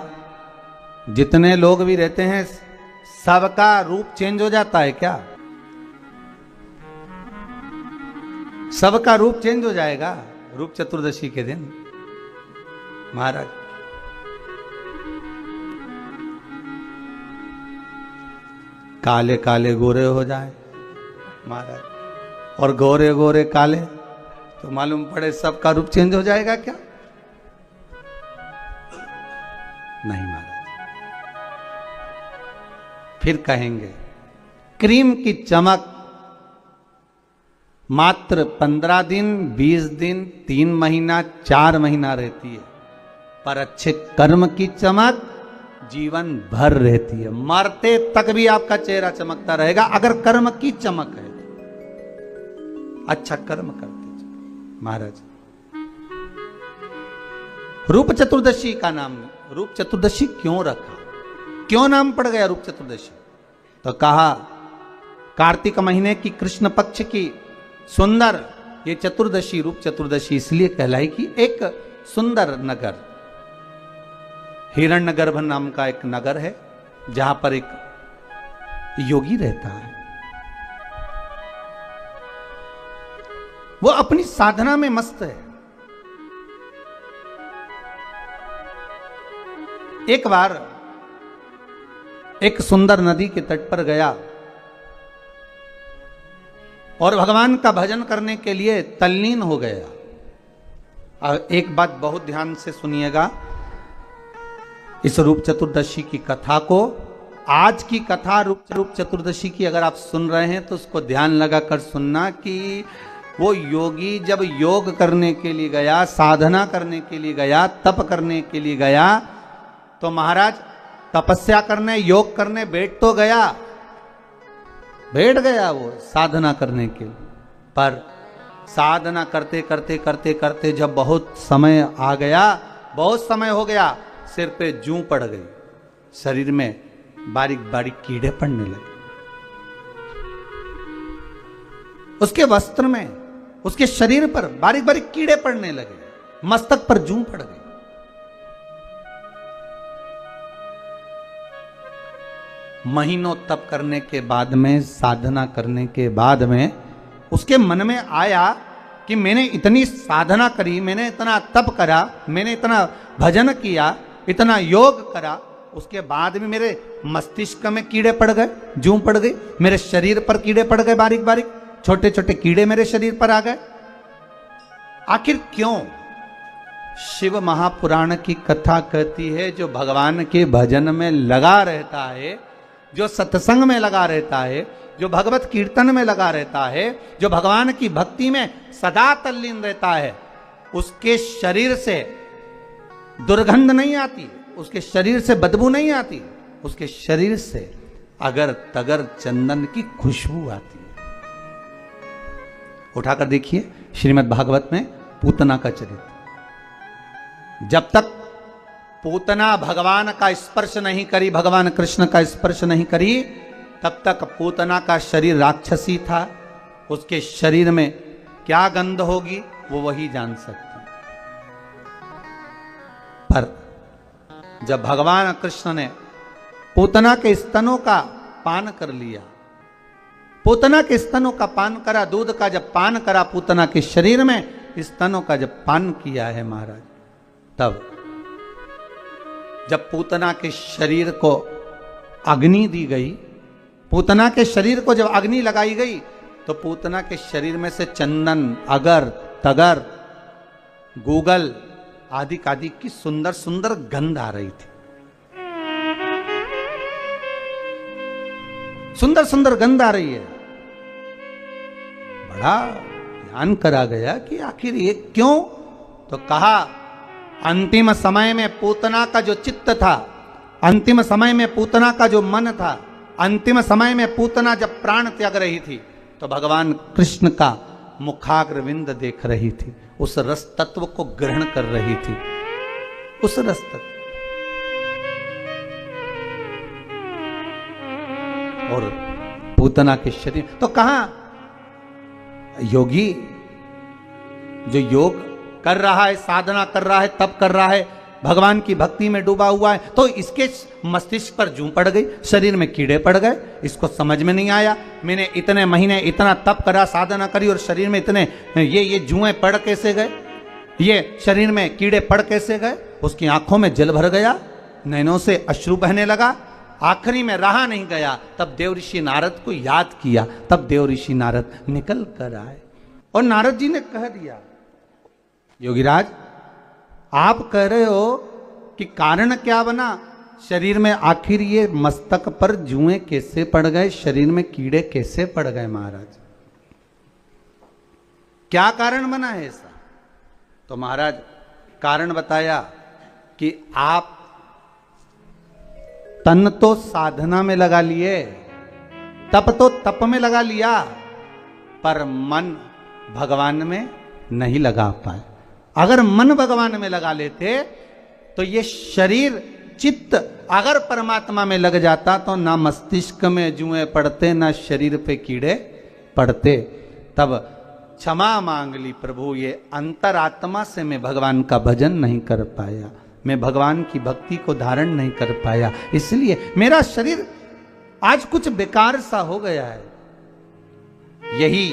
जितने लोग भी रहते हैं सबका रूप चेंज हो जाता है क्या? सबका रूप चेंज हो जाएगा रूप चतुर्दशी के दिन महाराज। काले काले गोरे हो जाए महाराज, और गोरे गोरे काले तो मालूम पड़े सबका रूप चेंज हो जाएगा क्या? नहीं महाराज। फिर कहेंगे क्रीम की चमक मात्र 15 दिन, 20 दिन, 3 महीना, 4 महीना रहती है, पर अच्छे कर्म की चमक जीवन भर रहती है। मरते तक भी आपका चेहरा चमकता रहेगा अगर कर्म की चमक है। अच्छा कर्म करते महाराज। रूप चतुर्दशी का नाम रूप चतुर्दशी क्यों रखा, क्यों नाम पड़ गया रूप चतुर्दशी? तो कहा कार्तिक महीने की कृष्ण पक्ष की सुंदर ये चतुर्दशी, रूप चतुर्दशी इसलिए कहलाई कि एक सुंदर नगर हिरण्यगर्भ नाम का एक नगर है, जहां पर एक योगी रहता है। वो अपनी साधना में मस्त है। एक बार एक सुंदर नदी के तट पर गया और भगवान का भजन करने के लिए तल्लीन हो गया। अब एक बात बहुत ध्यान से सुनिएगा, इस रूप चतुर्दशी की कथा को, आज की कथा रूप चतुर्दशी की अगर आप सुन रहे हैं तो उसको ध्यान लगाकर सुनना कि वो योगी जब योग करने के लिए गया, साधना करने के लिए गया, तप करने के लिए गया, तो महाराज तपस्या करने, योग करने बैठ तो गया, बैठ गया वो साधना करने के लिए, पर साधना करते करते करते करते जब बहुत समय आ गया, बहुत समय हो गया, सिर पे जूं पड़ गई, शरीर में बारीक बारीक कीड़े पड़ने लगे, उसके वस्त्र में, उसके शरीर पर बारीक बारीक कीड़े पड़ने लगे, मस्तक पर जूं पड़ गई। महीनों तप करने के बाद में, साधना करने के बाद में उसके मन में आया कि मैंने इतनी साधना करी, मैंने इतना तप करा, मैंने इतना भजन किया, इतना योग करा, उसके बाद भी मेरे मस्तिष्क में कीड़े पड़ गए, जूं पड़ गई, मेरे शरीर पर कीड़े पड़ गए, बारीक बारीक छोटे छोटे कीड़े मेरे शरीर पर आ गए। आखिर क्यों? शिव महापुराण की कथा कहती है, जो भगवान के भजन में लगा रहता है, जो सत्संग में लगा रहता है, जो भगवत कीर्तन में लगा रहता है, जो भगवान की भक्ति में सदा तल्लीन रहता है, उसके शरीर से दुर्गंध नहीं आती, उसके शरीर से बदबू नहीं आती, उसके शरीर से अगर तगर चंदन की खुशबू आती है। उठाकर देखिए श्रीमद् भागवत में पूतना का चरित्र। जब तक पूतना भगवान का स्पर्श नहीं करी, भगवान कृष्ण का स्पर्श नहीं करी, तब तक पूतना का शरीर राक्षसी था। उसके शरीर में क्या गंध होगी वो वही जान सकते। पर जब भगवान कृष्ण ने पूतना के स्तनों का पान कर लिया, पूतना के स्तनों का पान करा, दूध का जब पान करा, पूतना के शरीर में स्तनों का जब पान किया है महाराज, तब जब पूतना के शरीर को अग्नि दी गई, पूतना के शरीर को जब अग्नि लगाई गई, तो पूतना के शरीर में से चंदन, अगर, तगर, गूगल आदि आदि की सुंदर सुंदर गंध आ रही थी, सुंदर सुंदर गंध आ रही है। बड़ा ध्यान करा गया कि आखिर ये क्यों? तो कहा अंतिम समय में पूतना का जो चित्त था, अंतिम समय में पूतना का जो मन था, अंतिम समय में पूतना जब प्राण त्याग रही थी, तो भगवान कृष्ण का मुखाग्रविंद देख रही थी, उस रस तत्व को ग्रहण कर रही थी, उस रस तत्व। और पूतना के शरीर तो कहा योगी जो योग कर रहा है, साधना कर रहा है, तप कर रहा है, भगवान की भक्ति में डूबा हुआ है, तो इसके मस्तिष्क पर जूं पड़ गई, शरीर में कीड़े पड़ गए। इसको समझ में नहीं आया, मैंने इतने महीने इतना तप करा, साधना करी, और शरीर में इतने ये जुएं पड़ कैसे गए, ये शरीर में कीड़े पड़ कैसे गए। उसकी आंखों में जल भर गया, नैनों से अश्रु बहने लगा, आखिरी में रहा नहीं गया। तब देव ऋषि नारद को याद किया, तब देव ऋषि नारद निकल कर आए और नारद जी ने कह दिया, योगीराज आप कह रहे हो कि कारण क्या बना, शरीर में आखिर ये मस्तक पर जुएं कैसे पड़ गए, शरीर में कीड़े कैसे पड़ गए महाराज, क्या कारण बना है ऐसा? तो महाराज कारण बताया कि आप तन तो साधना में लगा लिए, तप तो तप में लगा लिया, पर मन भगवान में नहीं लगा पाए। अगर मन भगवान में लगा लेते तो ये शरीर चित्त अगर परमात्मा में लग जाता तो ना मस्तिष्क में जुएं पड़ते ना शरीर पे कीड़े पड़ते। तब क्षमा मांग ली प्रभु, ये अंतरात्मा से मैं भगवान का भजन नहीं कर पाया, मैं भगवान की भक्ति को धारण नहीं कर पाया, इसलिए मेरा शरीर आज कुछ बेकार सा हो गया है। यही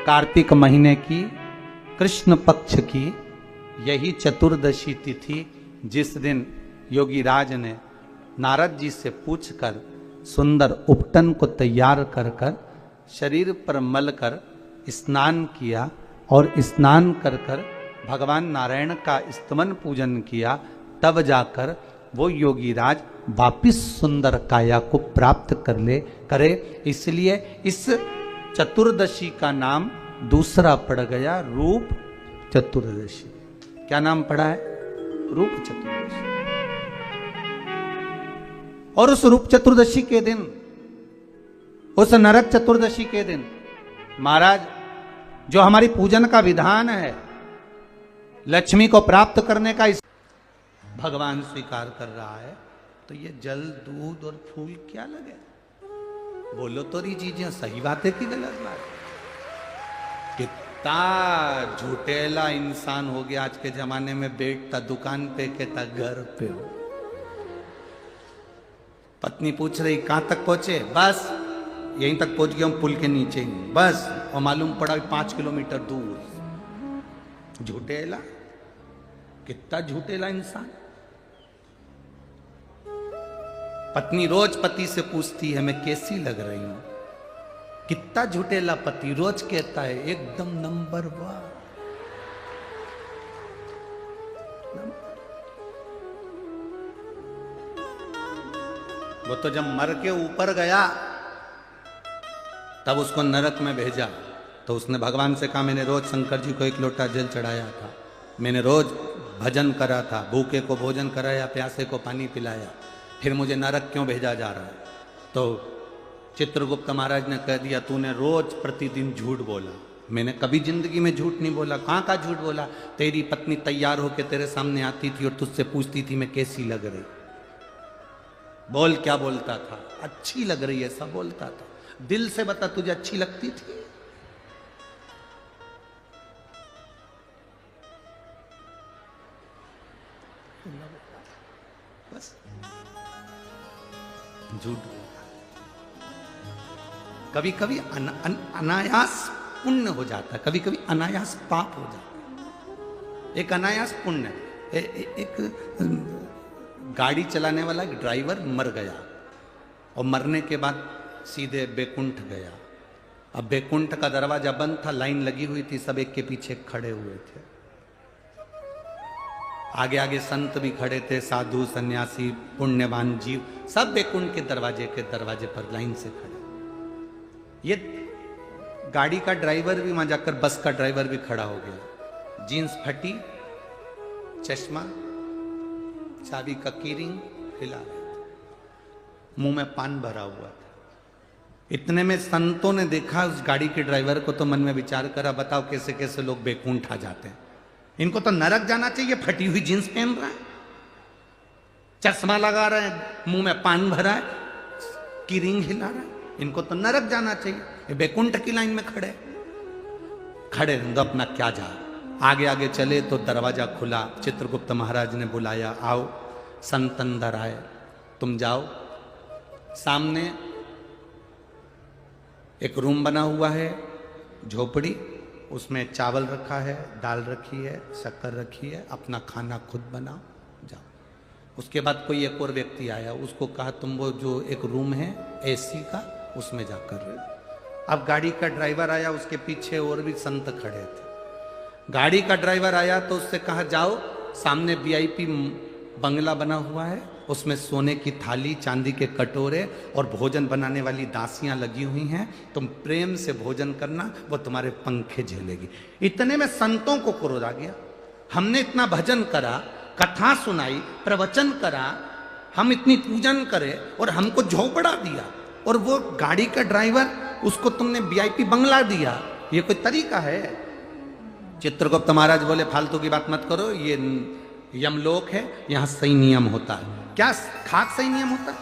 कार्तिक महीने की कृष्ण पक्ष की यही चतुर्दशी तिथि, जिस दिन योगी राज ने नारद जी से पूछकर सुंदर उपटन को तैयार कर कर शरीर पर मल कर स्नान किया और स्नान कर कर भगवान नारायण का स्तमन पूजन किया, तब जाकर वो योगी राज वापिस सुंदर काया को प्राप्त करे। इसलिए इस चतुर्दशी का नाम दूसरा पड़ गया रूप चतुर्दशी। क्या नाम पड़ा है? रूप चतुर्दशी। और उस रूप चतुर्दशी के दिन, उस नरक चतुर्दशी के दिन महाराज जो हमारी पूजन का विधान है, लक्ष्मी को प्राप्त करने का इस भगवान स्वीकार कर रहा है, तो ये जल दूध और फूल क्या लगे? बोलो तो रही चीजें सही बात है कि गलत बात है? कितना झूठेला इंसान हो गया आज के जमाने में, बैठता दुकान पे कहता घर पे हो। पत्नी पूछ रही कहां तक पहुंचे? बस यहीं तक पहुंच गया हूं, पुल के नीचे ही बस। और मालूम पड़ा 5 किलोमीटर दूर। झूठेला, कितना झूठेला इंसान। पत्नी रोज पति से पूछती है मैं कैसी लग रही हूं। कितना झूठेला पति, रोज कहता है एकदम नंबर 1। वो तो जब मर के ऊपर गया तब उसको नरक में भेजा, तो उसने भगवान से कहा मैंने रोज शंकर जी को 1 लोटा जल चढ़ाया था, मैंने रोज भजन करा था, भूखे को भोजन कराया, प्यासे को पानी पिलाया, फिर मुझे नरक क्यों भेजा जा रहा है? तो चित्रगुप्त महाराज ने कह दिया तूने रोज प्रतिदिन झूठ बोला। मैंने कभी जिंदगी में झूठ नहीं बोला। कहाँ का झूठ बोला? तेरी पत्नी तैयार होकर तेरे सामने आती थी और तुझसे पूछती थी मैं कैसी लग रही। बोल क्या बोलता था? अच्छी लग रही है ऐसा बोलता था। दिल से बता तुझे अच्छी लगती थी? बस झूठ। कभी कभी अनायास पुण्य हो जाता है, कभी कभी अनायास पाप हो जाता है। एक अनायास पुण्य, एक गाड़ी चलाने वाला एक ड्राइवर मर गया और मरने के बाद सीधे बैकुंठ गया। अब बैकुंठ का दरवाजा बंद था, लाइन लगी हुई थी, सब एक के पीछे खड़े हुए थे। आगे आगे संत भी खड़े थे, साधु सन्यासी पुण्यवान जीव, सब बैकुंठ के दरवाजे पर लाइन से खड़े। ये गाड़ी का ड्राइवर भी वहां जाकर, बस का ड्राइवर भी खड़ा हो गया। जीन्स फटी, चश्मा, चाबी का कीरिंग हिला रहा था, मुंह में पान भरा हुआ था। इतने में संतों ने देखा उस गाड़ी के ड्राइवर को, तो मन में विचार करा बताओ कैसे कैसे लोग बैकुंठ आ जाते हैं। इनको तो नरक जाना चाहिए। फटी हुई जींस पहन रहा है, चश्मा लगा रहा है, मुंह में पान भरा है, कीरिंग हिला रहा है, इनको तो नरक जाना चाहिए। बैकुंठ की लाइन में खड़े तो अपना क्या जा। आगे आगे चले तो दरवाजा खुला, चित्रगुप्त महाराज ने बुलाया आओ। संत अंदर आए, तुम जाओ। सामने एक रूम बना हुआ है, झोपड़ी, उसमें चावल रखा है, दाल रखी है, शक्कर रखी है, अपना खाना खुद बनाओ, जाओ। उसके बाद कोई एक और व्यक्ति आया, उसको कहा तुम वो जो एक रूम है एसी का उसमें जाकर रहो। अब गाड़ी का ड्राइवर आया, उसके पीछे और भी संत खड़े थे। गाड़ी का ड्राइवर आया तो उससे कहा जाओ, सामने वीआईपी बंगला बना हुआ है, उसमें सोने की थाली, चांदी के कटोरे और भोजन बनाने वाली दासियां लगी हुई हैं, तुम प्रेम से भोजन करना, वो तुम्हारे पंखे झेलेगी। इतने में संतों को क्रोध आ गया। हमने इतना भजन करा, कथा सुनाई, प्रवचन करा, हम इतनी पूजन करे और हमको झोपड़ा दिया, और वो गाड़ी का ड्राइवर उसको तुमने वीआईपी बंगला दिया, ये कोई तरीका है? चित्रगुप्त महाराज बोले फालतू की बात मत करो, ये यमलोक है, यहां सही नियम होता है। क्या खाक सही नियम होता है?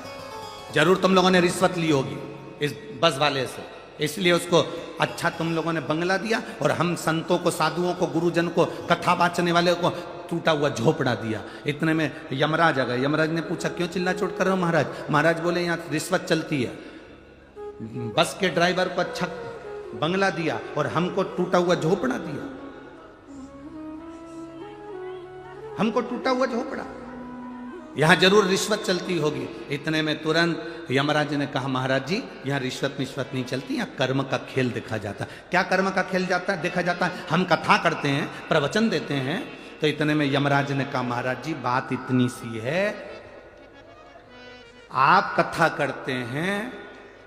जरूर तुम लोगों ने रिश्वत ली होगी इस बस वाले से, इसलिए उसको अच्छा तुम लोगों ने बंगला दिया और हम संतों को, साधुओं को, गुरुजन को, कथा बाचने वाले को टूटा हुआ झोपड़ा दिया। इतने में यमराज आ गए। यमराज ने पूछा क्यों चिल्ला चोट कर रहे हो महाराज? महाराज बोले यहाँ रिश्वत चलती है। बस के ड्राइवर को अच्छा बंगला दिया और हमको टूटा हुआ झोपड़ा दिया, हमको टूटा हुआ झोपड़ा। यहां जरूर रिश्वत चलती होगी। इतने में तुरंत यमराज ने कहा महाराज जी यहां रिश्वत निश्वत नहीं चलती, यहां कर्म का खेल देखा जाता है। क्या कर्म का खेल जाता है देखा जाता है? हम कथा करते हैं, प्रवचन देते हैं। तो इतने में यमराज ने कहा महाराज जी बात इतनी सी है, आप कथा करते हैं,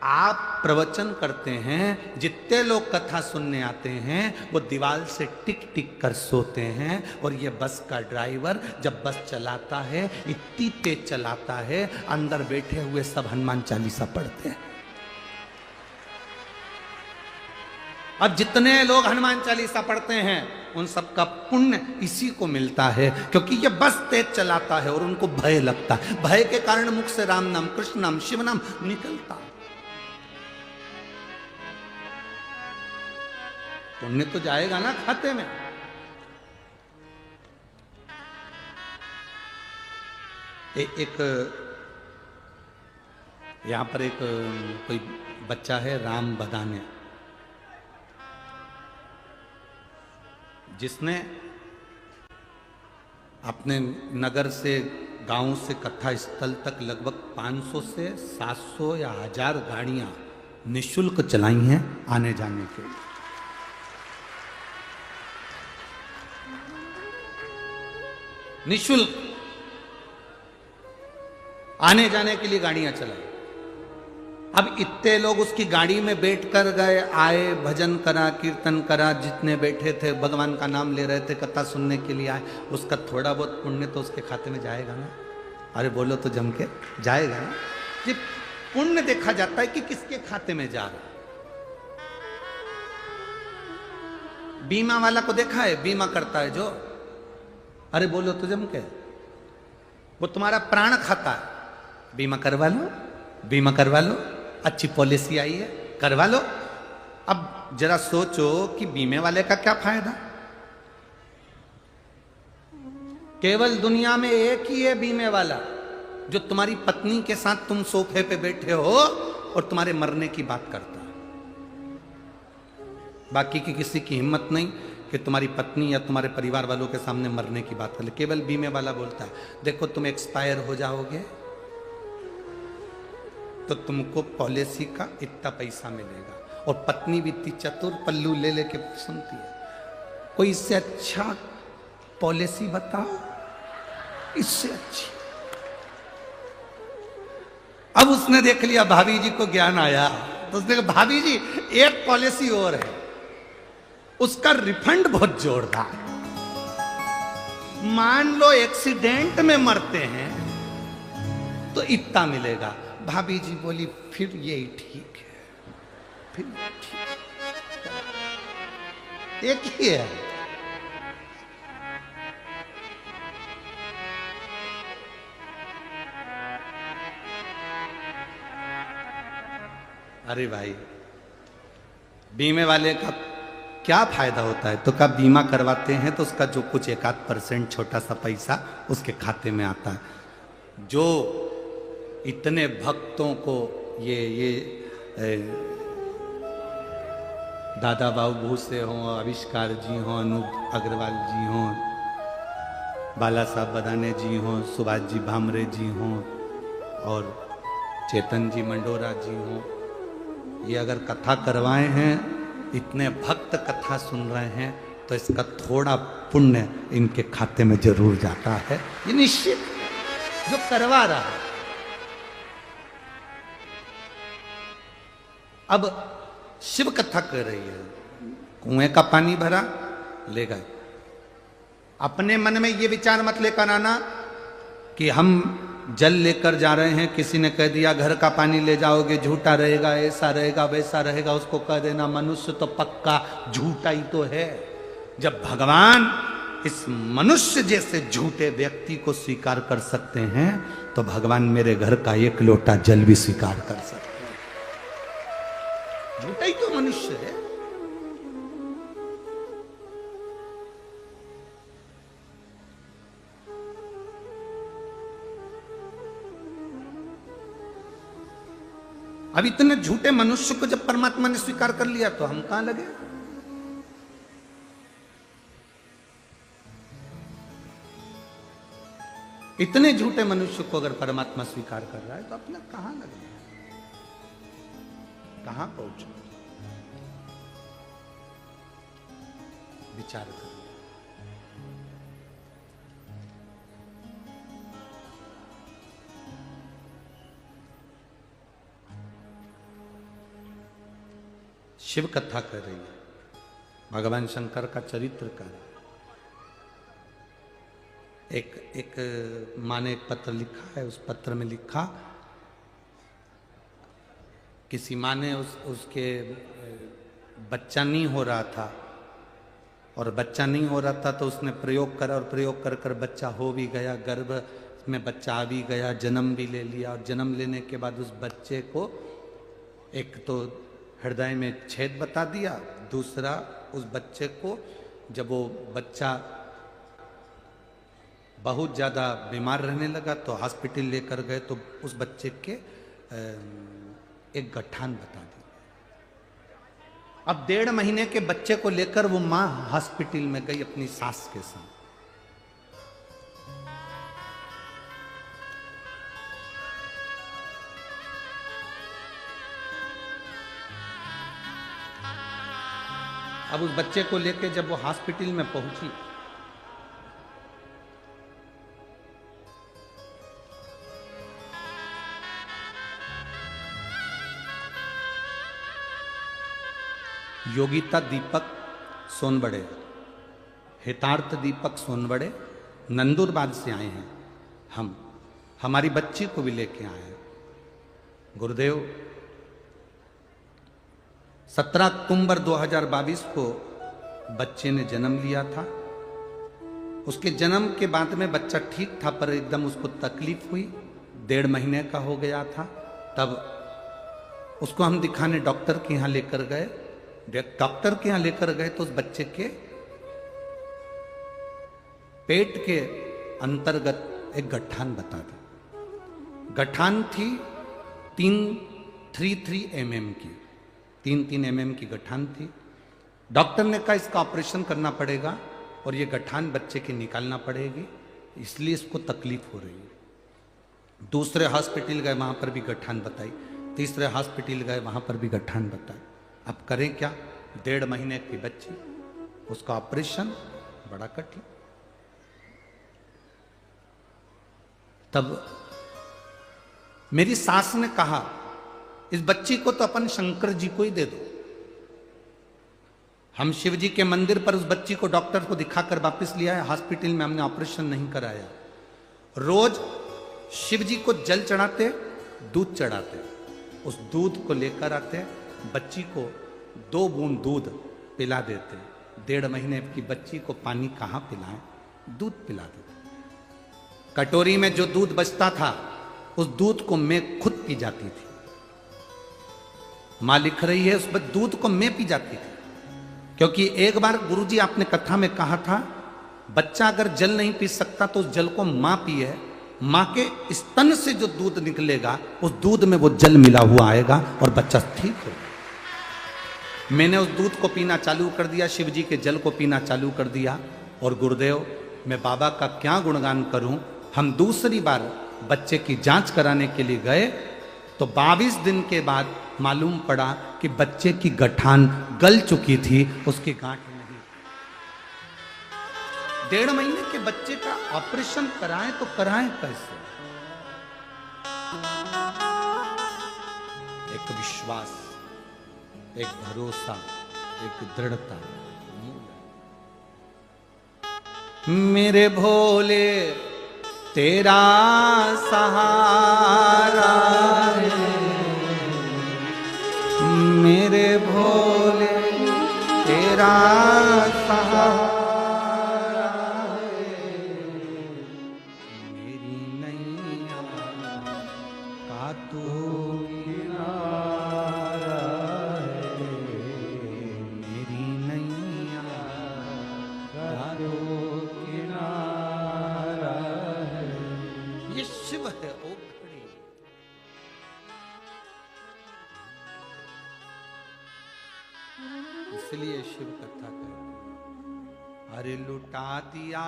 आप प्रवचन करते हैं, जितने लोग कथा सुनने आते हैं वो दीवार से टिक टिक कर सोते हैं। और ये बस का ड्राइवर जब बस चलाता है इतनी तेज चलाता है, अंदर बैठे हुए सब हनुमान चालीसा पढ़ते हैं। अब जितने लोग हनुमान चालीसा पढ़ते हैं उन सब का पुण्य इसी को मिलता है, क्योंकि ये बस तेज चलाता है और उनको भय लगता है। भय के कारण मुख से राम नाम, कृष्ण नाम, शिव नाम निकलता है। पुण्य तो जाएगा ना खाते में। एक यहां पर एक कोई बच्चा है राम बदाने, जिसने अपने नगर से, गांव से कथा स्थल तक लगभग 500 से 700 या 1000 गाड़ियां निःशुल्क चलाई हैं आने जाने के लिए। निःशुल्क आने जाने के लिए गाड़ियां चलाई। अब इतने लोग उसकी गाड़ी में बैठकर गए, आए, भजन करा, कीर्तन करा, जितने बैठे थे भगवान का नाम ले रहे थे, कथा सुनने के लिए आए, उसका थोड़ा बहुत पुण्य तो उसके खाते में जाएगा ना। अरे बोलो तो जम के जाएगा ना। ये पुण्य देखा जाता है कि किसके खाते में जा रहा है। बीमा वाला को देखा है, बीमा करता है जो, अरे बोलो तो जम के, वो तुम्हारा प्राण खाता है। बीमा करवा लो, बीमा करवा लो, अच्छी पॉलिसी आई है, करवा लो। अब जरा सोचो कि बीमे वाले का क्या फायदा? केवल दुनिया में एक ही है बीमे वाला, जो तुम्हारी पत्नी के साथ तुम सोफे पे बैठे हो और तुम्हारे मरने की बात करता है। बाकी की किसी की हिम्मत नहीं कि तुम्हारी पत्नी या तुम्हारे परिवार वालों के सामने मरने की बात कर ले। केवल बीमे वाला बोलता है देखो तुम एक्सपायर हो जाओगे तो तुमको पॉलिसी का इतना पैसा मिलेगा। और पत्नी भी इतनी चतुर, पल्लू ले लेके सुनती है, कोई इससे अच्छा पॉलिसी बताओ, इससे अच्छी। अब उसने देख लिया, भाभी जी को ज्ञान आया तो उसने कहा भाभी जी एक पॉलिसी और है, उसका रिफंड बहुत जोरदार। मान लो एक्सीडेंट में मरते हैं तो इतना मिलेगा। भाभी जी बोली फिर यही ठीक है, फिर ठीक है। एक ही है। अरे भाई बीमे वाले का क्या फायदा होता है? तो कब बीमा करवाते हैं तो उसका जो कुछ 1-8% छोटा सा पैसा उसके खाते में आता है। जो इतने भक्तों को ये दादा बाबू भूसे हों, आविष्कार जी हों, अनूप अग्रवाल जी हों, बाला साहब बदाने जी हों, सुभाष जी भामरे जी हों और चेतन जी मंडोरा जी हों, ये अगर कथा करवाए हैं, इतने भक्त कथा सुन रहे हैं तो इसका थोड़ा पुण्य इनके खाते में जरूर जाता है। ये निश्चित जो करवा रहा है। अब शिव कथा कर रही है, कुएं का पानी भरा ले गए। अपने मन में ये विचार मत लेकर आना कि हम जल लेकर जा रहे हैं, किसी ने कह दिया घर का पानी ले जाओगे झूठा रहेगा, ऐसा रहेगा वैसा रहेगा, उसको कह देना मनुष्य तो पक्का झूठा ही तो है। जब भगवान इस मनुष्य जैसे झूठे व्यक्ति को स्वीकार कर सकते हैं तो भगवान मेरे घर का एक लोटा जल भी स्वीकार कर सकते हैं। झूठा ही तो मनुष्य है। अब इतने झूठे मनुष्य को जब परमात्मा ने स्वीकार कर लिया तो हम कहां लगे? इतने झूठे मनुष्य को अगर परमात्मा स्वीकार कर रहा है तो अपने कहां लगे, कहां पहुंचे? विचार करो। शिव कथा कर रही है, भगवान शंकर का चरित्र कर। एक माँ ने एक पत्र लिखा है, उस पत्र में लिखा किसी माँ ने उसके बच्चा नहीं हो रहा था, और बच्चा नहीं हो रहा था तो उसने प्रयोग करा, और प्रयोग कर कर बच्चा हो भी गया, गर्भ में बच्चा आ भी गया, जन्म भी ले लिया। और जन्म लेने के बाद उस बच्चे को एक तो हृदय में छेद बता दिया, दूसरा उस बच्चे को जब वो बच्चा बहुत ज़्यादा बीमार रहने लगा तो हॉस्पिटल लेकर गए तो उस बच्चे के एक गठान बता दी। अब 1.5 महीने के बच्चे को लेकर वो माँ हॉस्पिटल में गई अपनी सास के साथ। अब उस बच्चे को लेके जब वो हॉस्पिटल में पहुंची योगिता दीपक सोनबड़े, हितार्थ दीपक सोनबड़े नंदुरबार से आए हैं। हम हमारी बच्ची को भी लेके आए हैं। गुरुदेव 17 अक्टूबर 2022 को बच्चे ने जन्म लिया था। उसके जन्म के बाद में बच्चा ठीक था, पर एकदम उसको तकलीफ हुई, 1.5 महीने का हो गया था। तब उसको हम दिखाने डॉक्टर के यहाँ लेकर गए। डॉक्टर के यहाँ लेकर गए तो उस बच्चे के पेट के अंतर्गत एक गठान बता दी। गठान थी 333 mm की, 3 mm की गठान थी। डॉक्टर ने कहा इसका ऑपरेशन करना पड़ेगा और ये गठान बच्चे की निकालना पड़ेगी, इसलिए इसको तकलीफ हो रही है। दूसरे हॉस्पिटल गए, वहां पर भी गठान बताई। तीसरे हॉस्पिटल गए, वहां पर भी गठान बताई। अब करें क्या? 1.5 महीने की बच्ची, उसका ऑपरेशन बड़ा कठिन। तब मेरी सास ने कहा इस बच्ची को तो अपन शंकर जी को ही दे दो। हम शिव जी के मंदिर पर उस बच्ची को डॉक्टर को दिखाकर वापस लिया है। हॉस्पिटल में हमने ऑपरेशन नहीं कराया। रोज शिव जी को जल चढ़ाते, दूध चढ़ाते, उस दूध को लेकर आते, बच्ची को 2 बूंद दूध पिला देते। 1.5 महीने की बच्ची को पानी कहाँ पिलाएं, दूध पिला देते। कटोरी में जो दूध बचता था उस दूध को मैं खुद पी जाती थी। मां लिख रही है उस दूध को मैं पी जाती थी, क्योंकि एक बार गुरुजी आपने कथा में कहा था बच्चा अगर जल नहीं पी सकता तो उस जल को मां पिए, मां के स्तन से जो दूध निकलेगा उस दूध में वो जल मिला हुआ आएगा और बच्चा ठीक होगा। मैंने उस दूध को पीना चालू कर दिया, शिव जी के जल को पीना चालू कर दिया। और गुरुदेव मैं बाबा का क्या गुणगान करूं। हम दूसरी बार बच्चे की जांच कराने के लिए गए तो 22 दिन के बाद मालूम पड़ा कि बच्चे की गठान गल चुकी थी, उसकी गांठ नहीं। 1.5 महीने के बच्चे का ऑपरेशन कराएं तो कराएं कैसे? एक विश्वास, एक भरोसा, एक दृढ़ता। मेरे भोले तेरा सहारा है, मेरे भोले तेरा सहारा इसलिए शिव कथा कहते हैं। अरे लुटा दिया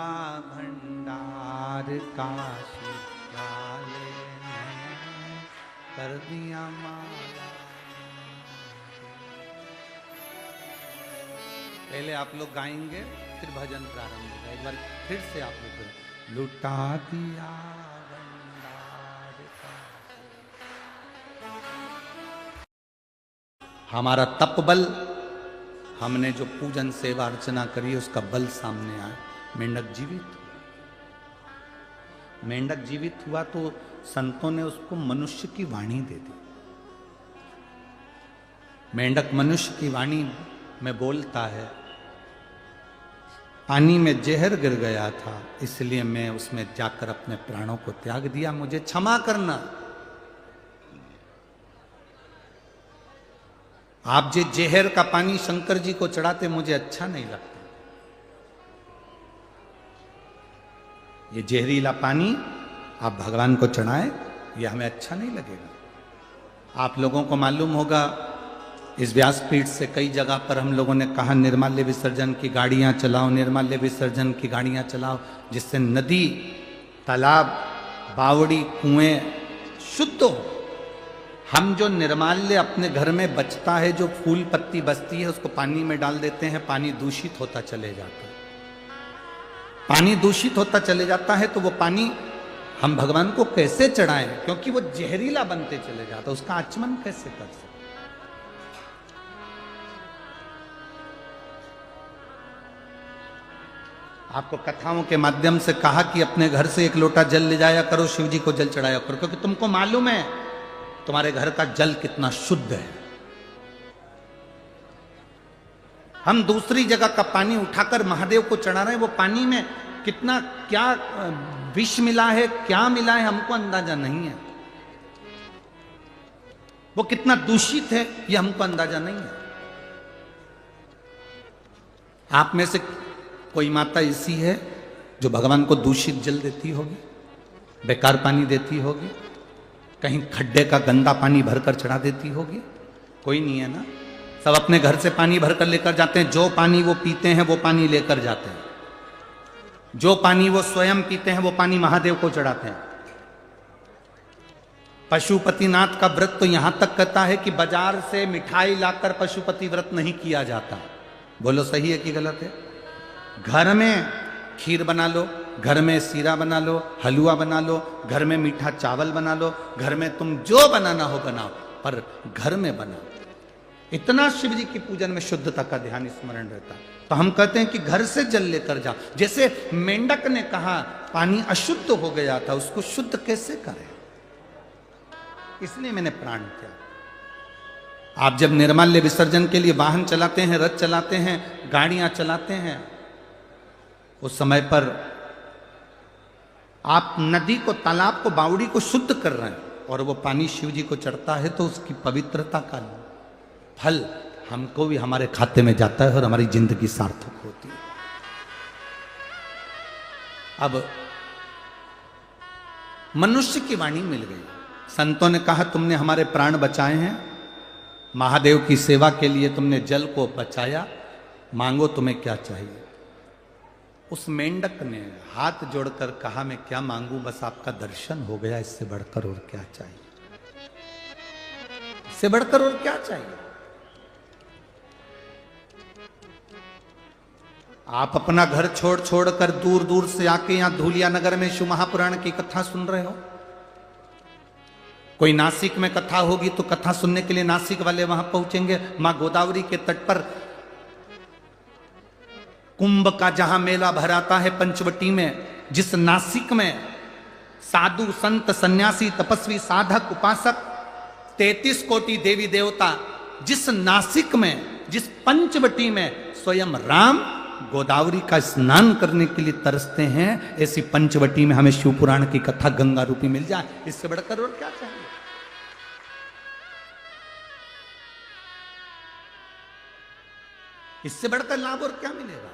भंडार काशी वाले ने, कर दिया माला। पहले आप लोग गाएंगे, फिर भजन प्रारंभ होगा। एक बार फिर से आप लोग करें। लुटा दिया भंडार काशी। हमारा तप बल, हमने जो पूजन सेवा अर्चना करी उसका बल सामने आया। मेंढक जीवित, मेंढक जीवित हुआ तो संतों ने उसको मनुष्य की वाणी दे दी। मेंढक मनुष्य की वाणी में बोलता है, पानी में जहर गिर गया था इसलिए मैं उसमें जाकर अपने प्राणों को त्याग दिया, मुझे क्षमा करना। आप जो जहर का पानी शंकर जी को चढ़ाते मुझे अच्छा नहीं लगता। ये जहरीला पानी आप भगवान को चढ़ाएं, ये हमें अच्छा नहीं लगेगा। आप लोगों को मालूम होगा, इस व्यासपीठ से कई जगह पर हम लोगों ने कहा निर्माल्य विसर्जन की गाड़ियां चलाओ, निर्माल्य विसर्जन की गाड़ियां चलाओ, जिससे नदी, तालाब, बावड़ी, कुएं शुद्ध हो। हम जो निर्माल्य अपने घर में बचता है, जो फूल पत्ती बचती है, उसको पानी में डाल देते हैं, पानी दूषित होता चले जाता है। पानी दूषित होता चले जाता है तो वो पानी हम भगवान को कैसे चढ़ाएं, क्योंकि वो जहरीला बनते चले जाता है, उसका आचमन कैसे कर सकते। आपको कथाओं के माध्यम से कहा कि अपने घर से एक लोटा जल ले जाया करो, शिव जी को जल चढ़ाया करो, क्योंकि तुमको मालूम है तुम्हारे घर का जल कितना शुद्ध है। हम दूसरी जगह का पानी उठाकर महादेव को चढ़ा रहे हैं, वो पानी में कितना क्या विष मिला है, क्या मिला है, हमको अंदाजा नहीं है। वो कितना दूषित है ये हमको अंदाजा नहीं है। आप में से कोई माता ऐसी है जो भगवान को दूषित जल देती होगी, बेकार पानी देती होगी, कहीं खड्डे का गंदा पानी भरकर चढ़ा देती होगी? कोई नहीं है ना। सब अपने घर से पानी भरकर लेकर जाते हैं, जो पानी वो पीते हैं वो पानी लेकर जाते हैं, जो पानी वो स्वयं पीते हैं वो पानी महादेव को चढ़ाते हैं। पशुपतिनाथ का व्रत तो यहां तक कहता है कि बाजार से मिठाई लाकर पशुपति व्रत नहीं किया जाता। बोलो सही है कि गलत है? घर में खीर बना लो, घर में सीरा बना लो, हलवा बना लो, घर में मीठा चावल बना लो, घर में तुम जो बनाना हो बनाओ, पर घर में बनाओ। इतना शिव जी की पूजन में शुद्धता का ध्यान स्मरण रहता। तो हम कहते हैं कि घर से जल लेकर जाओ। जैसे मेंढक ने कहा पानी अशुद्ध हो गया था, उसको शुद्ध कैसे करें, इसलिए मैंने प्राण किया। आप जब निर्माल्य विसर्जन के लिए वाहन चलाते हैं, रथ चलाते हैं, गाड़ियां चलाते हैं, उस समय पर आप नदी को, तालाब को, बावड़ी को शुद्ध कर रहे हैं और वो पानी शिव जी को चढ़ता है तो उसकी पवित्रता का फल हमको भी हमारे खाते में जाता है और हमारी जिंदगी सार्थक होती है। अब मनुष्य की वाणी मिल गई। संतों ने कहा तुमने हमारे प्राण बचाए हैं, महादेव की सेवा के लिए तुमने जल को बचाया, मांगो तुम्हें क्या चाहिए। उस मेंढक ने हाथ जोड़कर कहा मैं क्या मांगू, बस आपका दर्शन हो गया, इससे बढ़कर और क्या चाहिए, इससे बढ़कर और क्या चाहिए। आप अपना घर छोड़ छोड़ कर दूर दूर से आके यहां धूलिया नगर में शिव महापुराण की कथा सुन रहे हो। कोई नासिक में कथा होगी तो कथा सुनने के लिए नासिक वाले वहां पहुंचेंगे। मां गोदावरी के तट पर कुंभ का जहां मेला भराता है पंचवटी में, जिस नासिक में साधु संत सन्यासी तपस्वी साधक उपासक 33 कोटि देवी देवता, जिस नासिक में, जिस पंचवटी में स्वयं राम गोदावरी का स्नान करने के लिए तरसते हैं, ऐसी पंचवटी में हमें शिव पुराण की कथा गंगा रूपी मिल जाए, इससे बढ़कर और क्या चाहिए। इससे बढ़कर लाभ और क्या मिलेगा।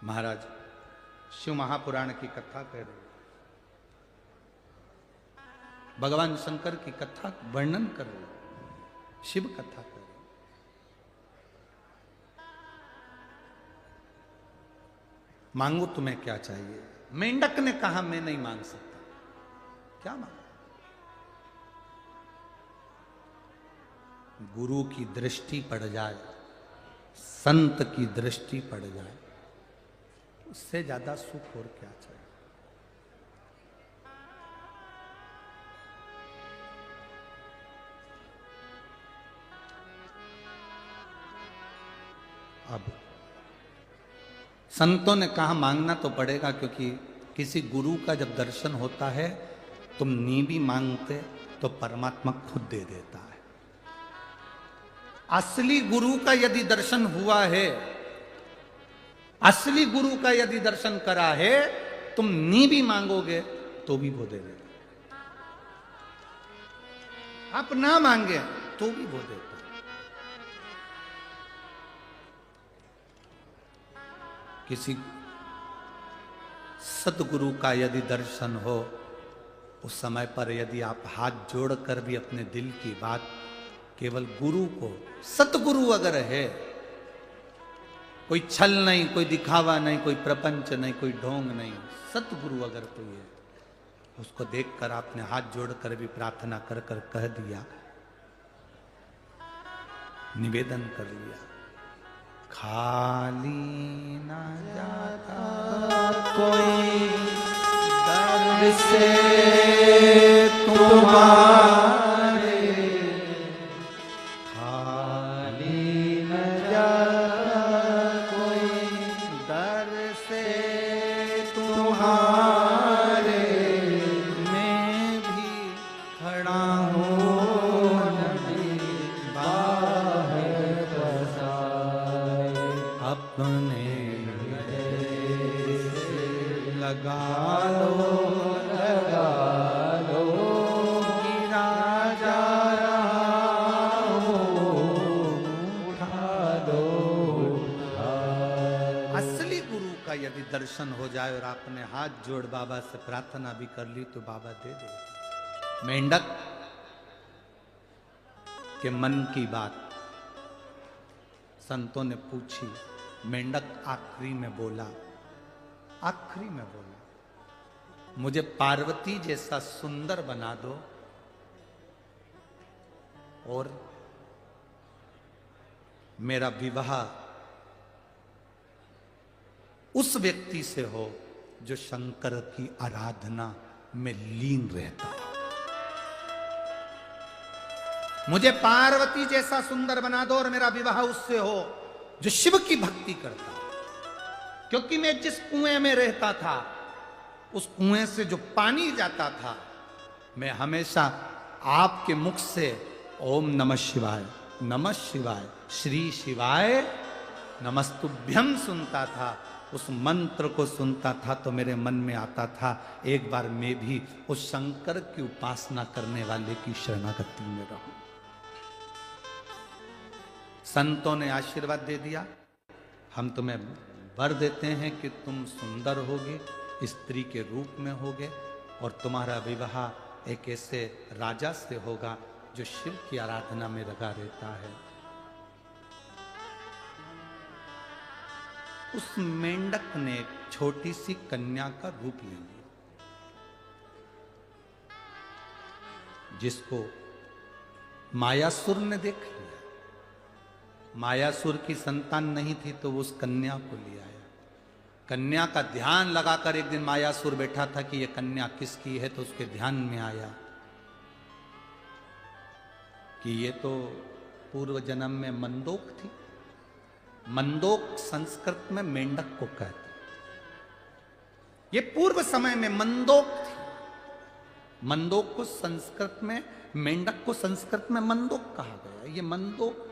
महाराज शिव महापुराण की कथा कह रहे, भगवान शंकर की कथा वर्णन कर रहे, शिव कथा कर रहे। मांगो तुम्हें क्या चाहिए? मेंढक ने कहा मैं नहीं मांग सकता। क्या मांगा? गुरु की दृष्टि पड़ जाए, संत की दृष्टि पड़ जाए, उससे ज्यादा सुख और क्या चाहिए? अब संतों ने कहा मांगना तो पड़ेगा, क्योंकि किसी गुरु का जब दर्शन होता है, तुम नी भी मांगते तो परमात्मा खुद दे देता है। असली गुरु का यदि दर्शन हुआ है, असली गुरु का यदि दर्शन करा है, तुम नी भी मांगोगे तो भी वो दे देगा। आप ना मांगे तो भी वो देता। किसी सतगुरु का यदि दर्शन हो, उस समय पर यदि आप हाथ जोड़कर भी अपने दिल की बात केवल गुरु को, सतगुरु अगर है, कोई छल नहीं, कोई दिखावा नहीं, कोई प्रपंच नहीं, कोई ढोंग नहीं, सतगुरु अगर कोई है, उसको देखकर आपने हाथ जोड़कर भी प्रार्थना कर कर कह दिया, निवेदन कर लिया, खाली ना जाता कोई दर से तुम्हारे, खाली न जाता कोई दर से तुम्हारे, मैं भी खड़ा हूँ नबी बाहर बसाए, अपने हृदय से लगा लो, लगा लो, गिरा जा रहा हूँ, उठा दो, उठा। असली गुरु का यदि दर्शन हो जाए और आपने हाथ जोड़ बाबा से प्रार्थना भी कर ली तो बाबा दे दे। मेंढक के मन की बात संतों ने पूछी, मेंढक आखिरी में बोला, आखिरी में बोला, मुझे पार्वती जैसा सुंदर बना दो और मेरा विवाह उस व्यक्ति से हो जो शंकर की आराधना में लीन रहता हो। मुझे पार्वती जैसा सुंदर बना दो और मेरा विवाह उससे हो जो शिव की भक्ति करता हो, क्योंकि मैं जिस कुएं में रहता था, उस कुएं से जो पानी जाता था, मैं हमेशा आपके मुख से ओम नमः शिवाय, नमः शिवाय, श्री शिवाय नमस्तुभ्यम सुनता था। उस मंत्र को सुनता था तो मेरे मन में आता था, एक बार मैं भी उस शंकर की उपासना करने वाले की शरणागति में रहूं। संतों ने आशीर्वाद दे दिया, हम तुम्हें वर देते हैं कि तुम सुंदर होगे, स्त्री के रूप में होगे और तुम्हारा विवाह एक ऐसे राजा से होगा जो शिव की आराधना में लगा रहता है। उस मेंढक ने एक छोटी सी कन्या का रूप ले लिया, जिसको मायासुर ने देख लिया। मायासुर की संतान नहीं थी तो वो उस कन्या को ले आया। कन्या का ध्यान लगाकर एक दिन मायासुर बैठा था कि ये कन्या किसकी है, तो उसके ध्यान में आया कि ये तो पूर्व जन्म में मंदोक थी। मंदोक संस्कृत में मेंढक को कहते, ये पूर्व समय में मंदोक थी। मंदोक को संस्कृत में, मेंढक को संस्कृत में मंदोक कहा गया, ये मंदोक।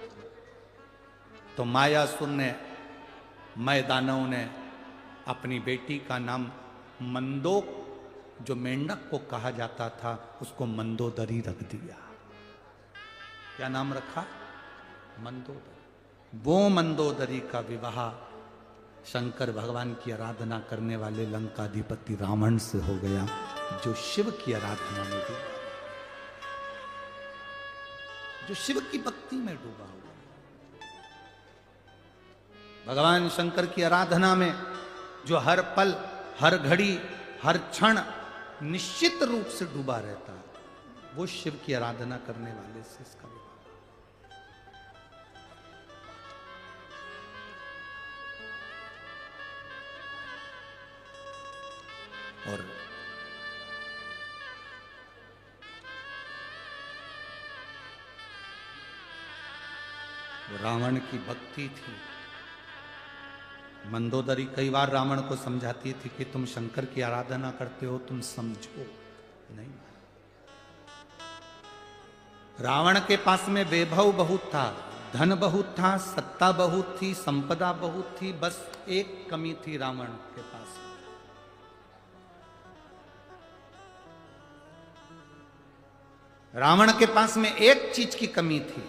तो मायासुर ने, मैदानव ने अपनी बेटी का नाम मंदोक, जो मेंढक को कहा जाता था, उसको मंदोदरी रख दिया। क्या नाम रखा? मंदोदरी। वो मंदोदरी का विवाह शंकर भगवान की आराधना करने वाले लंकाधिपति रावण से हो गया, जो शिव की आराधना में भी। जो शिव की भक्ति में डूबा हुआ, भगवान शंकर की आराधना में जो हर पल, हर घड़ी, हर क्षण निश्चित रूप से डूबा रहता है, वो शिव की आराधना करने वाले से इसका विवाह। और वो रावण की भक्ति थी। मंदोदरी कई बार रावण को समझाती थी कि तुम शंकर की आराधना करते हो, तुम समझो नहीं। रावण के पास में वैभव बहुत था, धन बहुत था, सत्ता बहुत थी, संपदा बहुत थी, बस एक कमी थी रावण के पास। रावण के पास में एक चीज की कमी थी।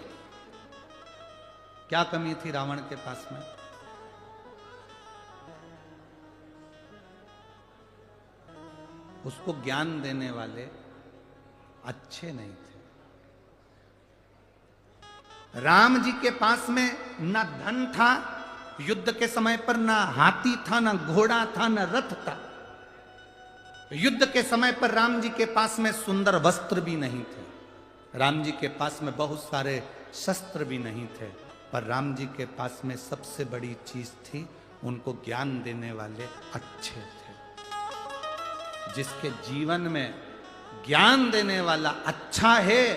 क्या कमी थी रावण के पास में? उसको ज्ञान देने वाले अच्छे नहीं थे। राम जी के पास में ना धन था युद्ध के समय पर, ना हाथी था, ना घोड़ा था, ना रथ था। युद्ध के समय पर राम जी के पास में सुंदर वस्त्र भी नहीं थे, राम जी के पास में बहुत सारे शस्त्र भी नहीं थे, पर राम जी के पास में सबसे बड़ी चीज थी, उनको ज्ञान देने वाले अच्छे थे। जिसके जीवन में ज्ञान देने वाला अच्छा है,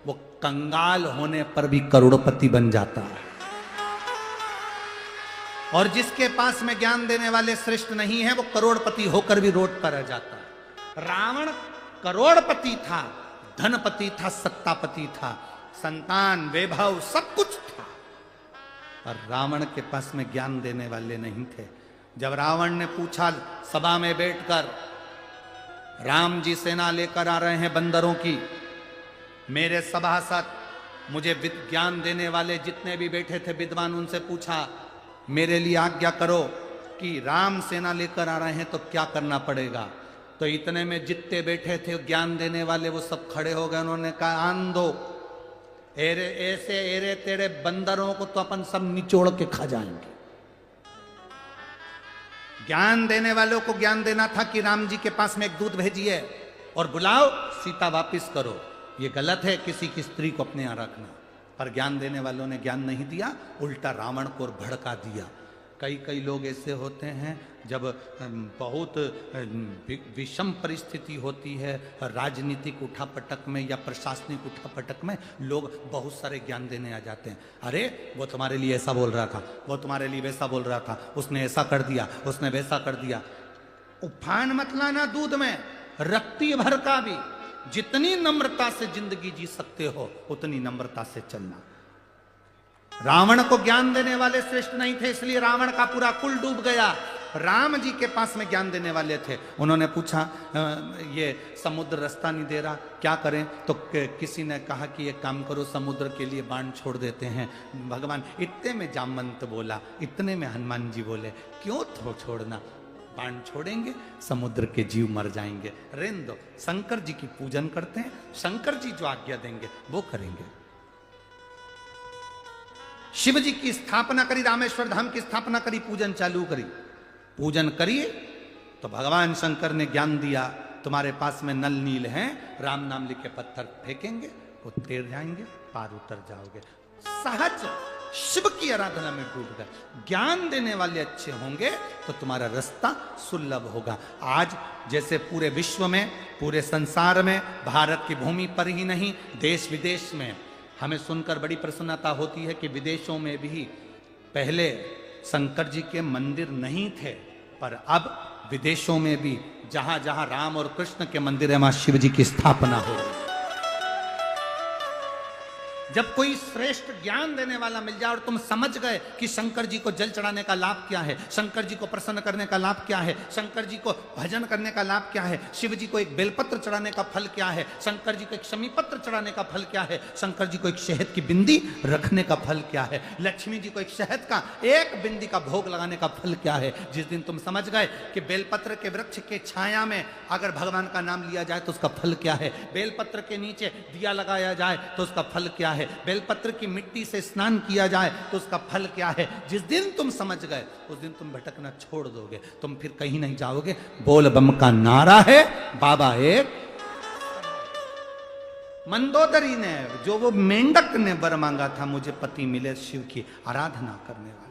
वो कंगाल होने पर भी करोड़पति बन जाता है। और जिसके पास में ज्ञान देने वाले श्रेष्ठ नहीं है, वो करोड़पति होकर भी रोड पर रह जाता है। रावण करोड़पति था, धनपति था, सत्तापति था, संतान, वैभव सब कुछ था, पर रावण के पास में ज्ञान देने वाले नहीं थे। जब रावण ने पूछा सभा में बैठकर, राम जी सेना लेकर आ रहे हैं बंदरों की, मेरे सभासद, मुझे ज्ञान देने वाले जितने भी बैठे थे विद्वान, उनसे पूछा मेरे लिए आज्ञा करो कि राम सेना लेकर आ रहे हैं तो क्या करना पड़ेगा। तो इतने में जितने बैठे थे ज्ञान देने वाले वो सब खड़े हो गए। उन्होंने कहा आन दो, एरे ऐसे एरे तेरे बंदरों को तो अपन सब निचोड़ के खा जाएंगे। ज्ञान देने वालों को ज्ञान देना था कि राम जी के पास में एक दूत भेजिए और बुलाओ, सीता वापिस करो। ये गलत है किसी की स्त्री को अपने यहां रखना, पर ज्ञान देने वालों ने ज्ञान नहीं दिया, उल्टा रावण को भड़का दिया। कई लोग ऐसे होते हैं, जब बहुत विषम परिस्थिति होती है राजनीतिक उठापटक में या प्रशासनिक उठापटक में, लोग बहुत सारे ज्ञान देने आ जाते हैं। अरे वो तुम्हारे लिए ऐसा बोल रहा था, वो तुम्हारे लिए वैसा बोल रहा था, उसने ऐसा कर दिया, उसने वैसा कर दिया। उफान मत लाना दूध में, रत्ती भर का भी। जितनी नम्रता से जिंदगी जी सकते हो उतनी नम्रता से चलना। रावण को ज्ञान देने वाले श्रेष्ठ नहीं थे, इसलिए रावण का पूरा कुल डूब गया। राम जी के पास में ज्ञान देने वाले थे। उन्होंने पूछा ये समुद्र रास्ता नहीं दे रहा, क्या करें? तो किसी ने कहा कि एक काम करो, समुद्र के लिए बाण छोड़ देते हैं। भगवान इतने में जामवंत बोला, इतने में हनुमान जी बोले क्यों छोड़ना, बाण छोड़ेंगे समुद्र के जीव मर जाएंगे, रेन दो। शंकर जी की पूजन करते हैं, शंकर जी जो आज्ञा देंगे वो करेंगे। शिव जी की स्थापना करी, रामेश्वर धाम की स्थापना करी, पूजन चालू करी। पूजन करिए तो भगवान शंकर ने ज्ञान दिया, तुम्हारे पास में नल नील हैं, राम नाम लिख के पत्थर फेंकेंगे, वो तैर जाएंगे, पार उतर जाओगे। सहज शिव की आराधना में डूब गए। ज्ञान देने वाले अच्छे होंगे तो तुम्हारा रास्ता सुलभ होगा। आज जैसे पूरे विश्व में, पूरे संसार में, भारत की भूमि पर ही नहीं, देश विदेश में हमें सुनकर बड़ी प्रसन्नता होती है कि विदेशों में भी पहले शंकर जी के मंदिर नहीं थे, पर अब विदेशों में भी जहां जहां राम और कृष्ण के मंदिर है, वहां शिव जी की स्थापना हो रही। जब कोई श्रेष्ठ ज्ञान देने वाला मिल जाए और तुम समझ गए कि शंकर जी को जल चढ़ाने का लाभ क्या है, शंकर जी को प्रसन्न करने का लाभ क्या है, शंकर जी को भजन करने का लाभ क्या है, शिव जी को एक बेलपत्र चढ़ाने का फल क्या है, शंकर जी को एक शमी पत्र चढ़ाने का फल क्या है, शंकर जी को एक शहद की बिंदी रखने का फल क्या है, लक्ष्मी जी को एक शहद का एक बिंदी का भोग लगाने का फल क्या है। जिस दिन तुम समझ गए कि बेलपत्र के वृक्ष के छाया में अगर भगवान का नाम लिया जाए तो उसका फल क्या है, बेलपत्र के नीचे दिया लगाया जाए तो उसका फल क्या है, बेलपत्र की मिट्टी से स्नान किया जाए तो उसका फल क्या है, जिस दिन तुम समझ गए उस दिन तुम भटकना छोड़ दोगे, तुम फिर कहीं नहीं जाओगे। बोल बम का नारा है, बाबा एक। मंदोदरी ने, जो वो मेंढक ने वर मांगा था, मुझे पति मिले शिव की आराधना करने वाला।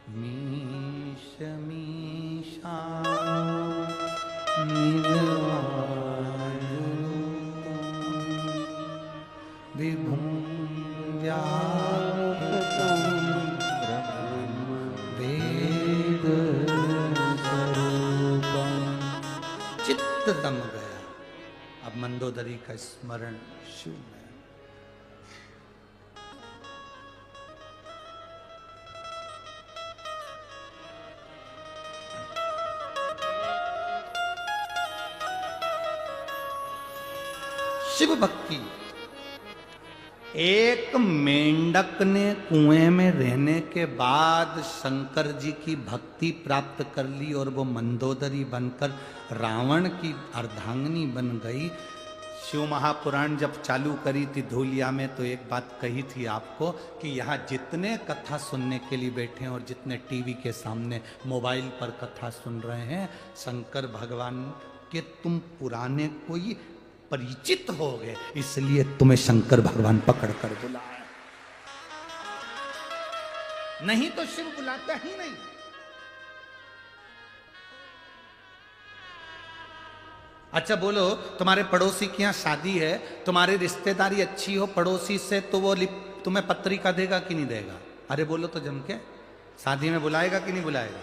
मीशा विभुं व्यापकं वेद स्वरूपं। चित्त दम गया। अब मंदोदरी का स्मरण शिव में। शिव भक्ति। एक मेंढक ने कुएं में रहने के बाद शंकर जी की भक्ति प्राप्त कर ली और वो मंदोदरी बनकर रावण की अर्धांगिनी बन गई। शिव महापुराण जब चालू करी थी धूलिया में तो एक बात कही थी आपको कि यहाँ जितने कथा सुनने के लिए बैठे हैं और जितने टीवी के सामने मोबाइल पर कथा सुन रहे हैं, शंकर भगवान के तुम पुराने कोई परिचित हो गए, इसलिए तुम्हें शंकर भगवान पकड़ कर बुलाया, नहीं तो शिव बुलाता ही नहीं। अच्छा बोलो, तुम्हारे पड़ोसी की यहां शादी है, तुम्हारी रिश्तेदारी अच्छी हो पड़ोसी से, तो वो तुम्हें पत्रिका देगा कि नहीं देगा? अरे बोलो तो जम के, शादी में बुलाएगा कि नहीं बुलाएगा?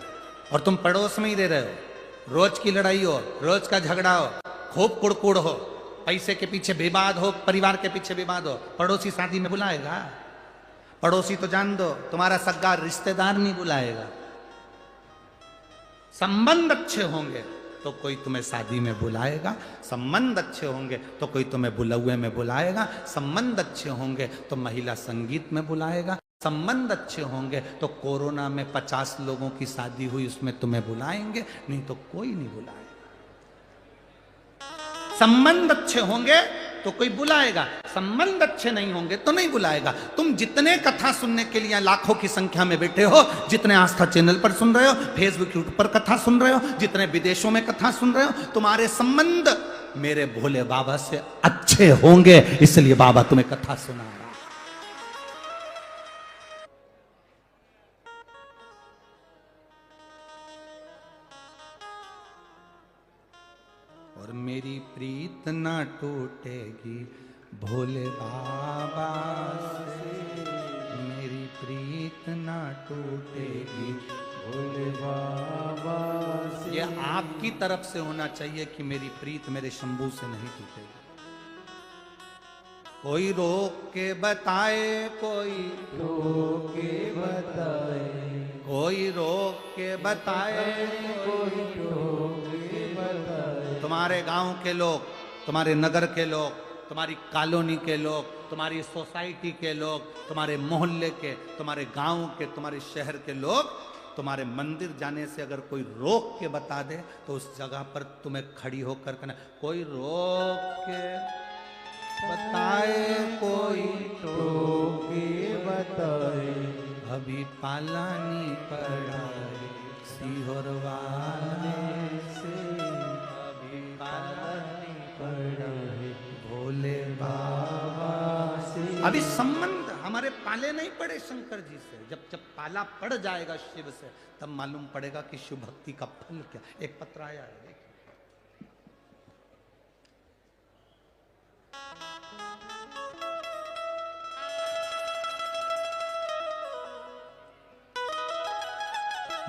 और तुम पड़ोस में ही दे रहे हो, रोज की लड़ाई हो, रोज का झगड़ा हो, खूब कुड़कुड़ हो, पैसे के पीछे विवाद हो, परिवार के पीछे विवाद हो, पड़ोसी शादी में बुलाएगा? पड़ोसी तो जान दो, तुम्हारा सगा रिश्तेदार नहीं बुलाएगा। संबंध अच्छे होंगे तो कोई तुम्हें शादी में बुलाएगा, संबंध अच्छे होंगे तो कोई तुम्हें बुलौए में बुलाएगा, संबंध अच्छे होंगे तो महिला संगीत में बुलाएगा, संबंध अच्छे होंगे तो कोरोना में 50 लोगों की शादी हुई उसमें तुम्हें बुलाएंगे, नहीं तो कोई नहीं बुलाएगा। संबंध अच्छे होंगे तो कोई बुलाएगा, संबंध अच्छे नहीं होंगे तो नहीं बुलाएगा। तुम जितने कथा सुनने के लिए लाखों की संख्या में बैठे हो, जितने आस्था चैनल पर सुन रहे हो, फेसबुक यूट्यूब पर कथा सुन रहे हो, जितने विदेशों में कथा सुन रहे हो, तुम्हारे संबंध मेरे भोले बाबा से अच्छे होंगे, इसलिए बाबा तुम्हें कथा सुना रहा। और मेरी प्रीत ना टूटेगी भोले बाबा से, मेरी प्रीत ना टूटेगी भोले बाबा से। ये आपकी तरफ से होना चाहिए कि मेरी प्रीत मेरे शंभू से नहीं टूटेगी। कोई रोक के बताए, कोई रोक के बताए, कोई रोक के बताए, कोई रोक के बताए। तुम्हारे गांव के लोग, तुम्हारे नगर के लोग, तुम्हारी कॉलोनी के लोग, तुम्हारी सोसाइटी के लोग, तुम्हारे मोहल्ले के, तुम्हारे गांव के, तुम्हारे शहर के लोग, तुम्हारे मंदिर जाने से अगर कोई रोक के बता दे तो उस जगह पर तुम्हें खड़ी होकर कहना, कोई रोक के बताए, कोई रोक के बताए। अभी पालानी पड़ा सीहोर वाले से, अभी पालानी पड़ा भोले बाबा से। अभी संबंध हमारे पाले नहीं पड़े शंकर जी से, जब जब पाला पड़ जाएगा शिव से तब मालूम पड़ेगा कि शिव भक्ति का फल क्या। एक पत्र आया है, देखिए।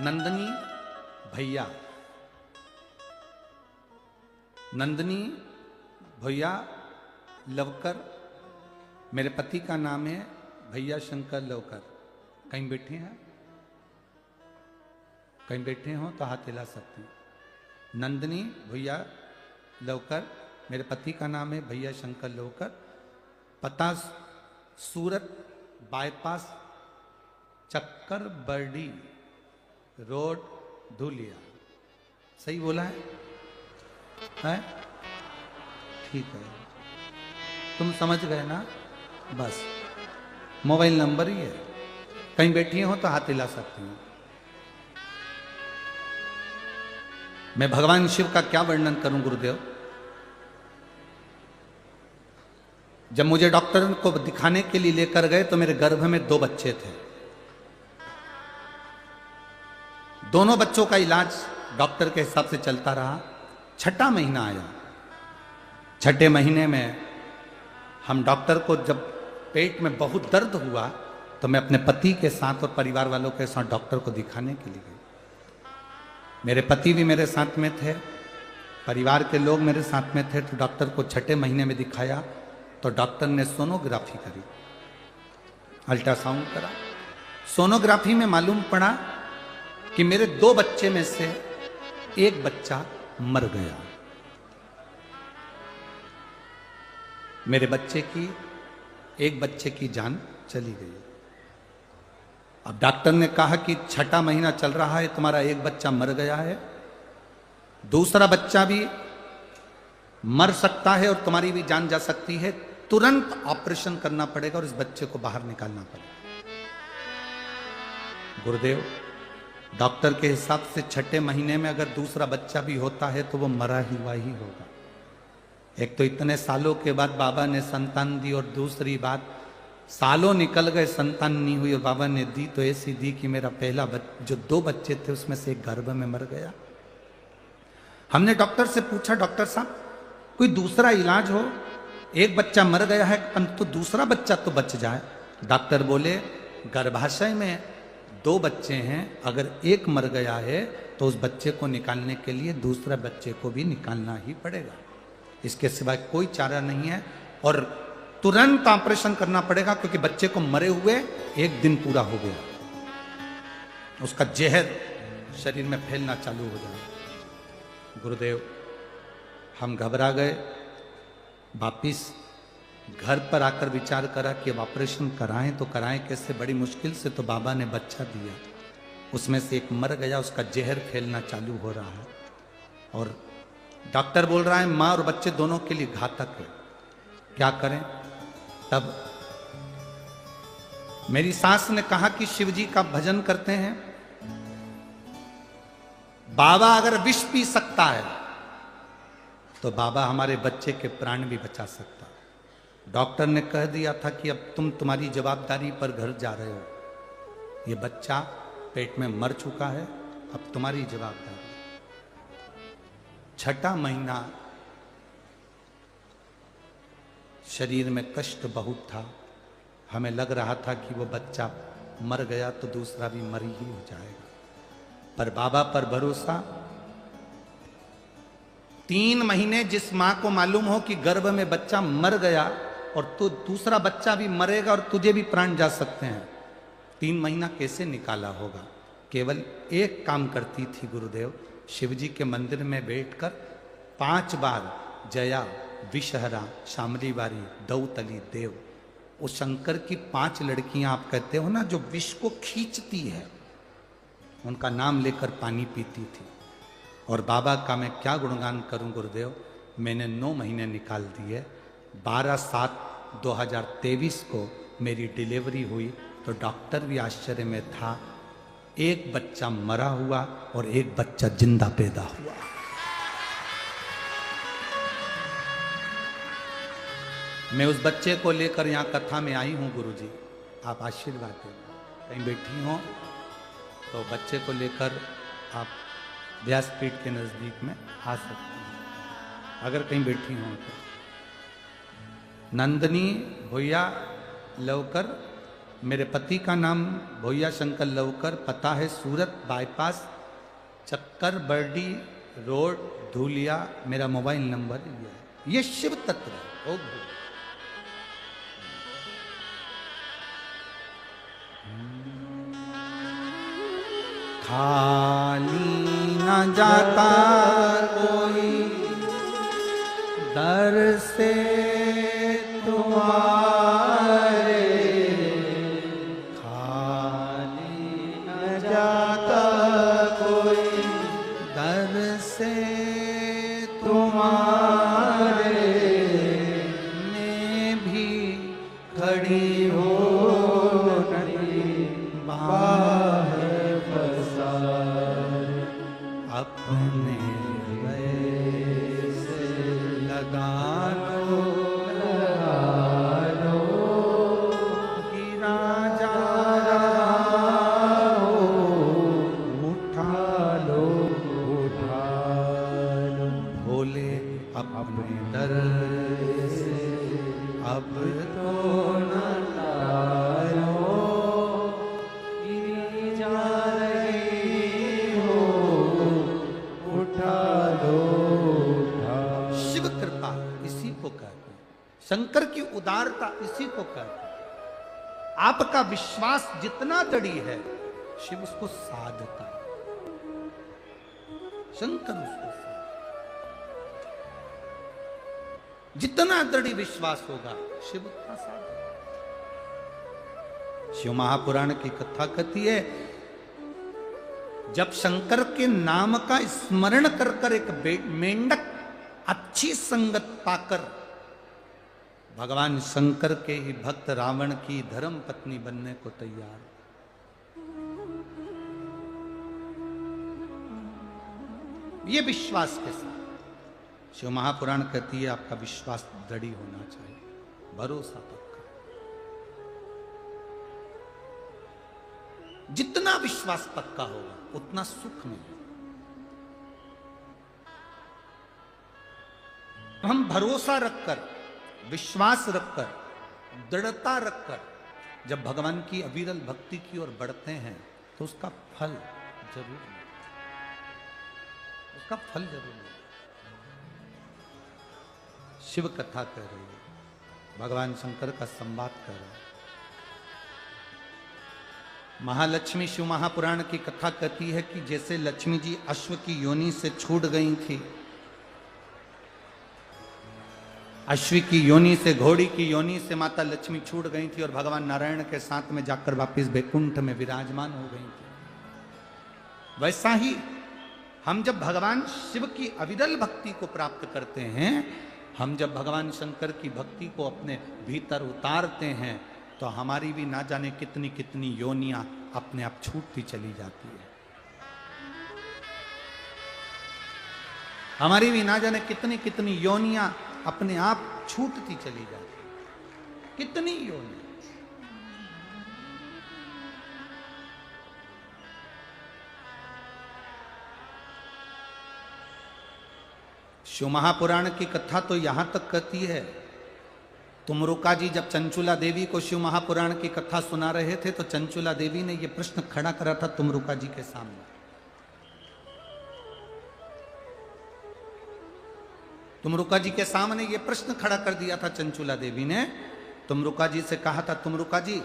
नंदनी भैया नंदनी भैया लवकर, मेरे पति का नाम है भैया शंकर लवकर। कहीं बैठे हैं? कहीं बैठे हो तो हाथ हिला सकते हैं। नंदनी भैया लवकर, मेरे पति का नाम है भैया शंकर लवकर, पता सूरत बाईपास चक्कर बर्डी रोड धुलिया। सही बोला है? ठीक है, तुम समझ गए ना? बस मोबाइल नंबर ही है। कहीं बैठी हो तो हाथ हिला सकती हूँ। मैं भगवान शिव का क्या वर्णन करूं गुरुदेव। जब मुझे डॉक्टर को दिखाने के लिए लेकर गए तो मेरे गर्भ में 2 बच्चे थे। दोनों बच्चों का इलाज डॉक्टर के हिसाब से चलता रहा। 6ठा महीना आया। 6ठे महीने में हम डॉक्टर को, जब पेट में बहुत दर्द हुआ तो मैं अपने पति के साथ और परिवार वालों के साथ डॉक्टर को दिखाने के लिए गई। मेरे पति भी मेरे साथ में थे, परिवार के लोग मेरे साथ में थे। तो डॉक्टर को 6ठे महीने में दिखाया तो डॉक्टर ने सोनोग्राफी करी, अल्ट्रासाउंड करा। सोनोग्राफी में मालूम पड़ा कि मेरे 2 बच्चे में से एक बच्चा मर गया। मेरे एक बच्चे की जान चली गई। अब डॉक्टर ने कहा कि 6ठा महीना चल रहा है, तुम्हारा एक बच्चा मर गया है, दूसरा बच्चा भी मर सकता है और तुम्हारी भी जान जा सकती है। तुरंत ऑपरेशन करना पड़ेगा और इस बच्चे को बाहर निकालना पड़ेगा। गुरुदेव, डॉक्टर के हिसाब से 6ठे महीने में अगर दूसरा बच्चा भी होता है तो वो मरा हुआ ही होगा। एक तो इतने सालों के बाद बाबा ने संतान दी, और दूसरी बात सालों निकल गए, संतान नहीं हुई, और बाबा ने दी तो ऐसी दी कि मेरा पहला जो 2 बच्चे थे उसमें से एक गर्भ में मर गया। हमने डॉक्टर से पूछा, डॉक्टर साहब कोई दूसरा इलाज हो, एक बच्चा मर गया है तो दूसरा बच्चा तो बच जाए। डॉक्टर बोले, गर्भाशय में 2 बच्चे हैं, अगर एक मर गया है तो उस बच्चे को निकालने के लिए दूसरा बच्चे को भी निकालना ही पड़ेगा, इसके सिवाय कोई चारा नहीं है, और तुरंत ऑपरेशन करना पड़ेगा क्योंकि बच्चे को मरे हुए 1 दिन पूरा हो गया, उसका जहर शरीर में फैलना चालू हो जाए। गुरुदेव, हम घबरा गए। वापिस घर पर आकर विचार करा कि अब ऑपरेशन कराएं तो कराएं कैसे। बड़ी मुश्किल से तो बाबा ने बच्चा दिया, उसमें से एक मर गया, उसका जहर फैलना चालू हो रहा है, और डॉक्टर बोल रहा है माँ और बच्चे दोनों के लिए घातक है, क्या करें। तब मेरी सास ने कहा कि शिव जी का भजन करते हैं, बाबा अगर विष पी सकता है तो बाबा हमारे बच्चे के प्राण भी बचा सकता है। डॉक्टर ने कह दिया था कि अब तुम्हारी जवाबदारी पर घर जा रहे हो, ये बच्चा पेट में मर चुका है, अब तुम्हारी जवाबदारी। 6ठा महीना शरीर में कष्ट बहुत था, हमें लग रहा था कि वो बच्चा मर गया तो दूसरा भी मर ही हो जाएगा, पर बाबा पर भरोसा। 3 महीने जिस मां को मालूम हो कि गर्भ में बच्चा मर गया और तो दूसरा बच्चा भी मरेगा और तुझे भी प्राण जा सकते हैं, 3 महीना कैसे निकाला होगा। केवल एक काम करती थी गुरुदेव, शिवजी के मंदिर में बैठकर 5 बार जया, विषहरा, शामलीवारी, दौतली, देव, वो शंकर की 5 लड़कियां आप कहते हो ना जो विष को खींचती है, उनका नाम लेकर पानी पीती थी। और बाबा का मैं क्या गुणगान करूं गुरुदेव, मैंने 9 महीने निकाल दिए। 12/7/2023 को मेरी डिलीवरी हुई तो डॉक्टर भी आश्चर्य में था, एक बच्चा मरा हुआ और एक बच्चा जिंदा पैदा हुआ। मैं उस बच्चे को लेकर यहाँ कथा में आई हूँ गुरुजी, आप आशीर्वाद दें। कहीं बैठी हो तो बच्चे को लेकर आप व्यासपीठ के नजदीक में आ सकते हैं, अगर कहीं बैठी हो तो। नंदनी भैया लवकर, मेरे पति का नाम भैया शंकर लवकर, पता है सूरत बाईपास चक्कर बर्डी रोड धूलिया, मेरा मोबाइल नंबर ये शिव तत्व है। ओ भगवान। खाली न जाता कोई दर से तुम्हारे, खाली न जाता कोई दर से तुम्हारे, मैं भी खड़ी हो बाहर पसार, अपने वैसे लगा लो गिरा जा रहा हो, उठा लो भोले अपने दर से अब तो न लायो, गिरी जा रही हो, उठा लो। शिव कृपा इसी को कहते हैं, शंकर की उदारता इसी को कहते हैं। आपका विश्वास जितना दृढ़ है, शिव उसको साधता है, शंकर उसको साधता। जितना दृढ़ विश्वास होगा, शिव उतना साधता। शिव महापुराण की कथा कहती है, जब शंकर के नाम का स्मरण कर कर एक मेंढक अच्छी संगत पाकर भगवान शंकर के ही भक्त रावण की धर्म पत्नी बनने को तैयार। ये विश्वास के साथ शिव महापुराण कहती है, आपका विश्वास दृढ़ होना चाहिए, भरोसा पक्का। जितना विश्वास पक्का होगा उतना सुख मिलेगा। हम भरोसा रखकर, विश्वास रखकर, दृढ़ता रखकर जब भगवान की अविरल भक्ति की ओर बढ़ते हैं तो उसका फल जरूर मिलेगा, उसका फल जरूर मिलेगा। शिव कथा कर रही है, भगवान शंकर का संवाद कर रहे हैं। महालक्ष्मी शिव महापुराण की कथा कहती है कि जैसे लक्ष्मी जी अश्व की योनि से छूट गई थी, अश्व की योनि से, घोड़ी की योनि से माता लक्ष्मी छूट गई थी और भगवान नारायण के साथ में जाकर वापिस वैकुंठ में विराजमान हो गई थी। वैसा ही हम जब भगवान शिव की अविरल भक्ति को प्राप्त करते हैं, हम जब भगवान शंकर की भक्ति को अपने भीतर उतारते हैं, तो हमारी भी ना जाने कितनी कितनी योनियां अपने आप छूटती चली जाती है। हमारी भी ना जाने कितनी कितनी योनियां अपने आप छूटती चली जाती है। कितनी योनियां। शिव महापुराण की कथा तो यहां तक कहती है, तुमरुका जी जब चंचुला देवी को शिव महापुराण की कथा सुना रहे थे, तो चंचुला देवी ने यह प्रश्न खड़ा करा था तुमरुका जी के सामने। तुमरुका जी के सामने यह प्रश्न खड़ा कर दिया था चंचुला देवी ने। तुमरुका जी से कहा था, तुमरुका जी,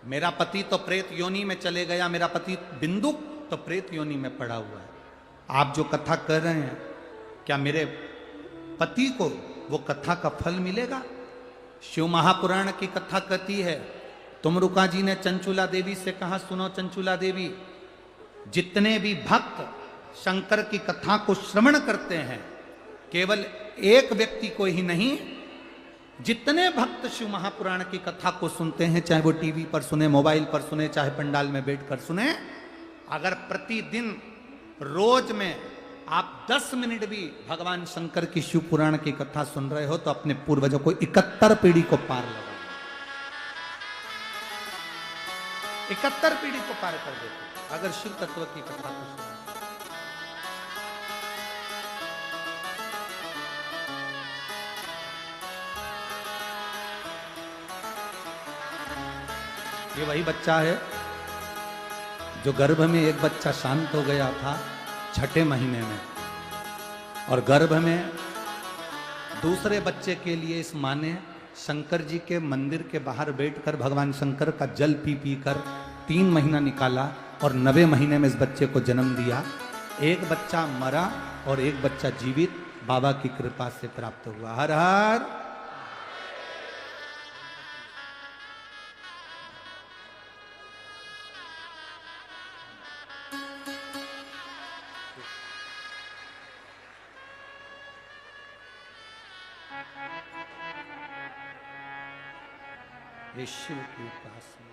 मेरा पति तो प्रेत योनि में चले गया, मेरा पति बिंदु तो प्रेत योनि में पड़ा हुआ है। आप जो कथा कर रहे हैं, क्या मेरे पति को वो कथा का फल मिलेगा? शिव महापुराण की कथा कहती है, तुमरुका जी ने चंचुला देवी से कहा, सुनो चंचुला देवी, जितने भी भक्त शंकर की कथा को श्रवण करते हैं, केवल एक व्यक्ति को ही नहीं, जितने भक्त शिव महापुराण की कथा को सुनते हैं, चाहे वो टीवी पर सुने, मोबाइल पर सुने, चाहे पंडाल में बैठकर सुने, अगर प्रतिदिन रोज में आप 10 मिनट भी भगवान शंकर की शिव पुराण की कथा सुन रहे हो, तो अपने पूर्वजों को 71 पीढ़ी को पार लगा, 71 पीढ़ी को पार कर देते अगर शिव तत्व की कथा को सुना। ये वही बच्चा है जो गर्भ में एक बच्चा शांत हो गया था, छठे महीने में, और गर्भ में दूसरे बच्चे के लिए इस माँ ने शंकर जी के मंदिर के बाहर बैठकर भगवान शंकर का जल पी पी कर 3 महीना निकाला और 9वें महीने में इस बच्चे को जन्म दिया। एक बच्चा मरा और एक बच्चा जीवित बाबा की कृपा से प्राप्त हुआ। हर हर शिव के पास में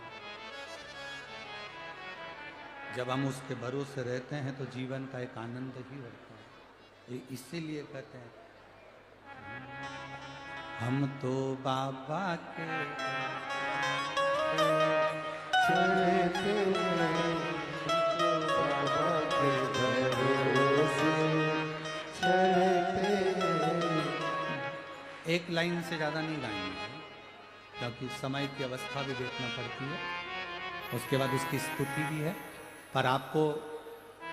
जब हम उसके भरोसे रहते हैं तो जीवन का एक आनंद ही होता है। इसीलिए कहते हैं हम तो बाबा के चलते हैं, बाबा के भरोसे चलते हैं। एक लाइन से ज्यादा नहीं गाएंगे क्योंकि समय की अवस्था भी देखना पड़ती है, उसके बाद उसकी स्तुति भी है। पर आपको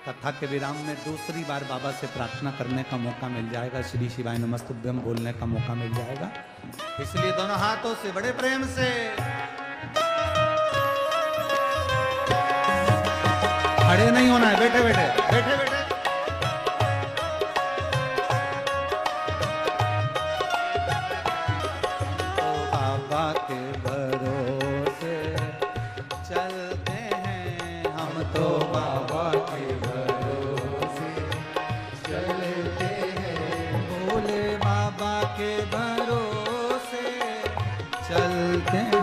कथा के विराम में दूसरी बार बाबा से प्रार्थना करने का मौका मिल जाएगा, श्री शिवाय नमस्तुभ्यम बोलने का मौका मिल जाएगा। इसलिए दोनों हाथों से बड़े प्रेम से खड़े नहीं होना है, बैठे बैठे बैठे बैठे। बाबा के भरोसे चलते हैं हम तो बाबा के भरोसे चलते हैं, भोले बाबा के भरोसे चलते हैं।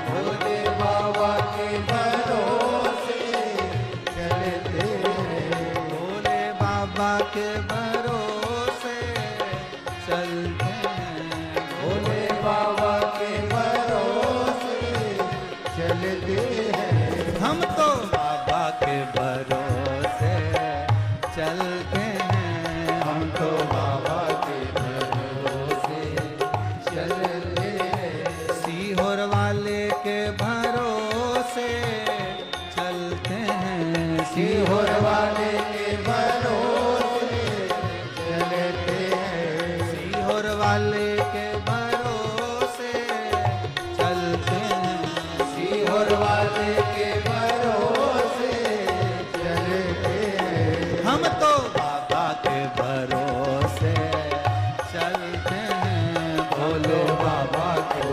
भोले बाबा के भरोसे चलते हैं, भोले बाबा के भरोसे चलते हैं। भोले बाबा के भरोसे चलते हैं। हम तो बाबा के भरोसे चलते हैं। हम तो बाबा के भरोसे चलते हैं, सीहोर वाले के भरोसे चलते हैं। सीहोर वाले के भरोसे चलते हैं, सीहोर वाले के भरोसे चलते हैं। सीहोर वाले के भरोसे चलते हैं। हम तो बाबा के भरोसे चलते हैं। भोले बाबा को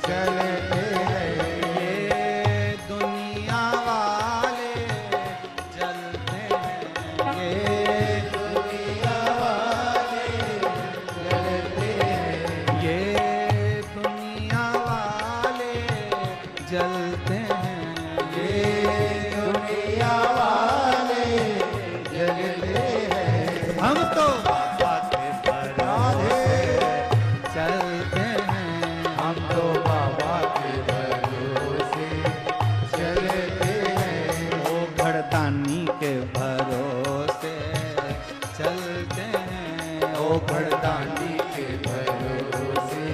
चलते हैं, ये दुनिया वाले चलते हैं। ये दुनिया वाले चलते हैं, ये दुनिया वाले जलते हैं। ये दुनिया वाले जलते हैं। हम तो बाबा के भरोसे चलते हैं। हम तो बाबा के भरोसे चलते हैं, ओ घड़दानी के भरोसे चलते हैं। ओ घड़दानी के भरोसे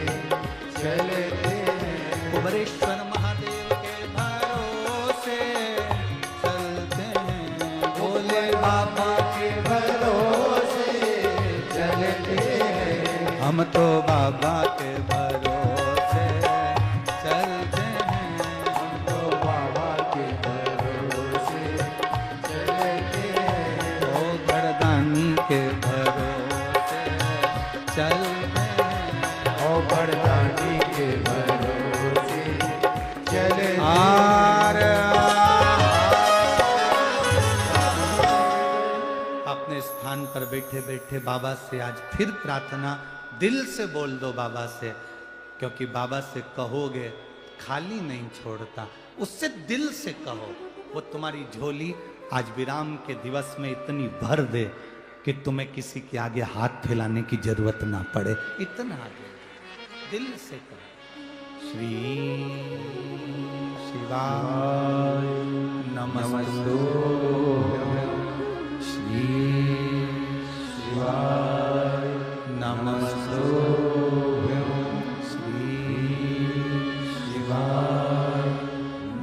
चलते हैं, कुबरेश्वर महादेव के भरोसे चलते हैं। भोले बाबा के भरोसे चलते हैं। हम तो बाबा के भरोसे चलते हैं। हम तो बाबा के भरोसे चलते हैं, ओ घड़दानी के भरोसे चलते हैं। ओ घड़दानी के भरोसे चलते हैं। आर अपने स्थान पर बैठे बैठे बाबा से आज फिर प्रार्थना दिल से बोल दो बाबा से, क्योंकि बाबा से कहोगे खाली नहीं छोड़ता, उससे दिल से कहो। वो तुम्हारी झोली आज विराम के दिवस में इतनी भर दे कि तुम्हें किसी के आगे हाथ फैलाने की जरूरत ना पड़े, इतना आगे दिल से कहो। श्री शिवाय नमस्तु श्री शिवाय नमस्तु श्री शिवाय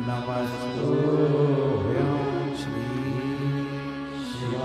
नमस्तु श्री शिवाय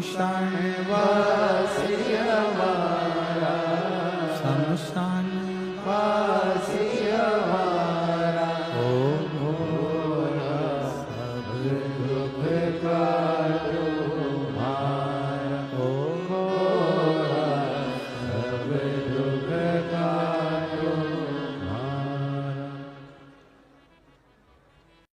शरणवद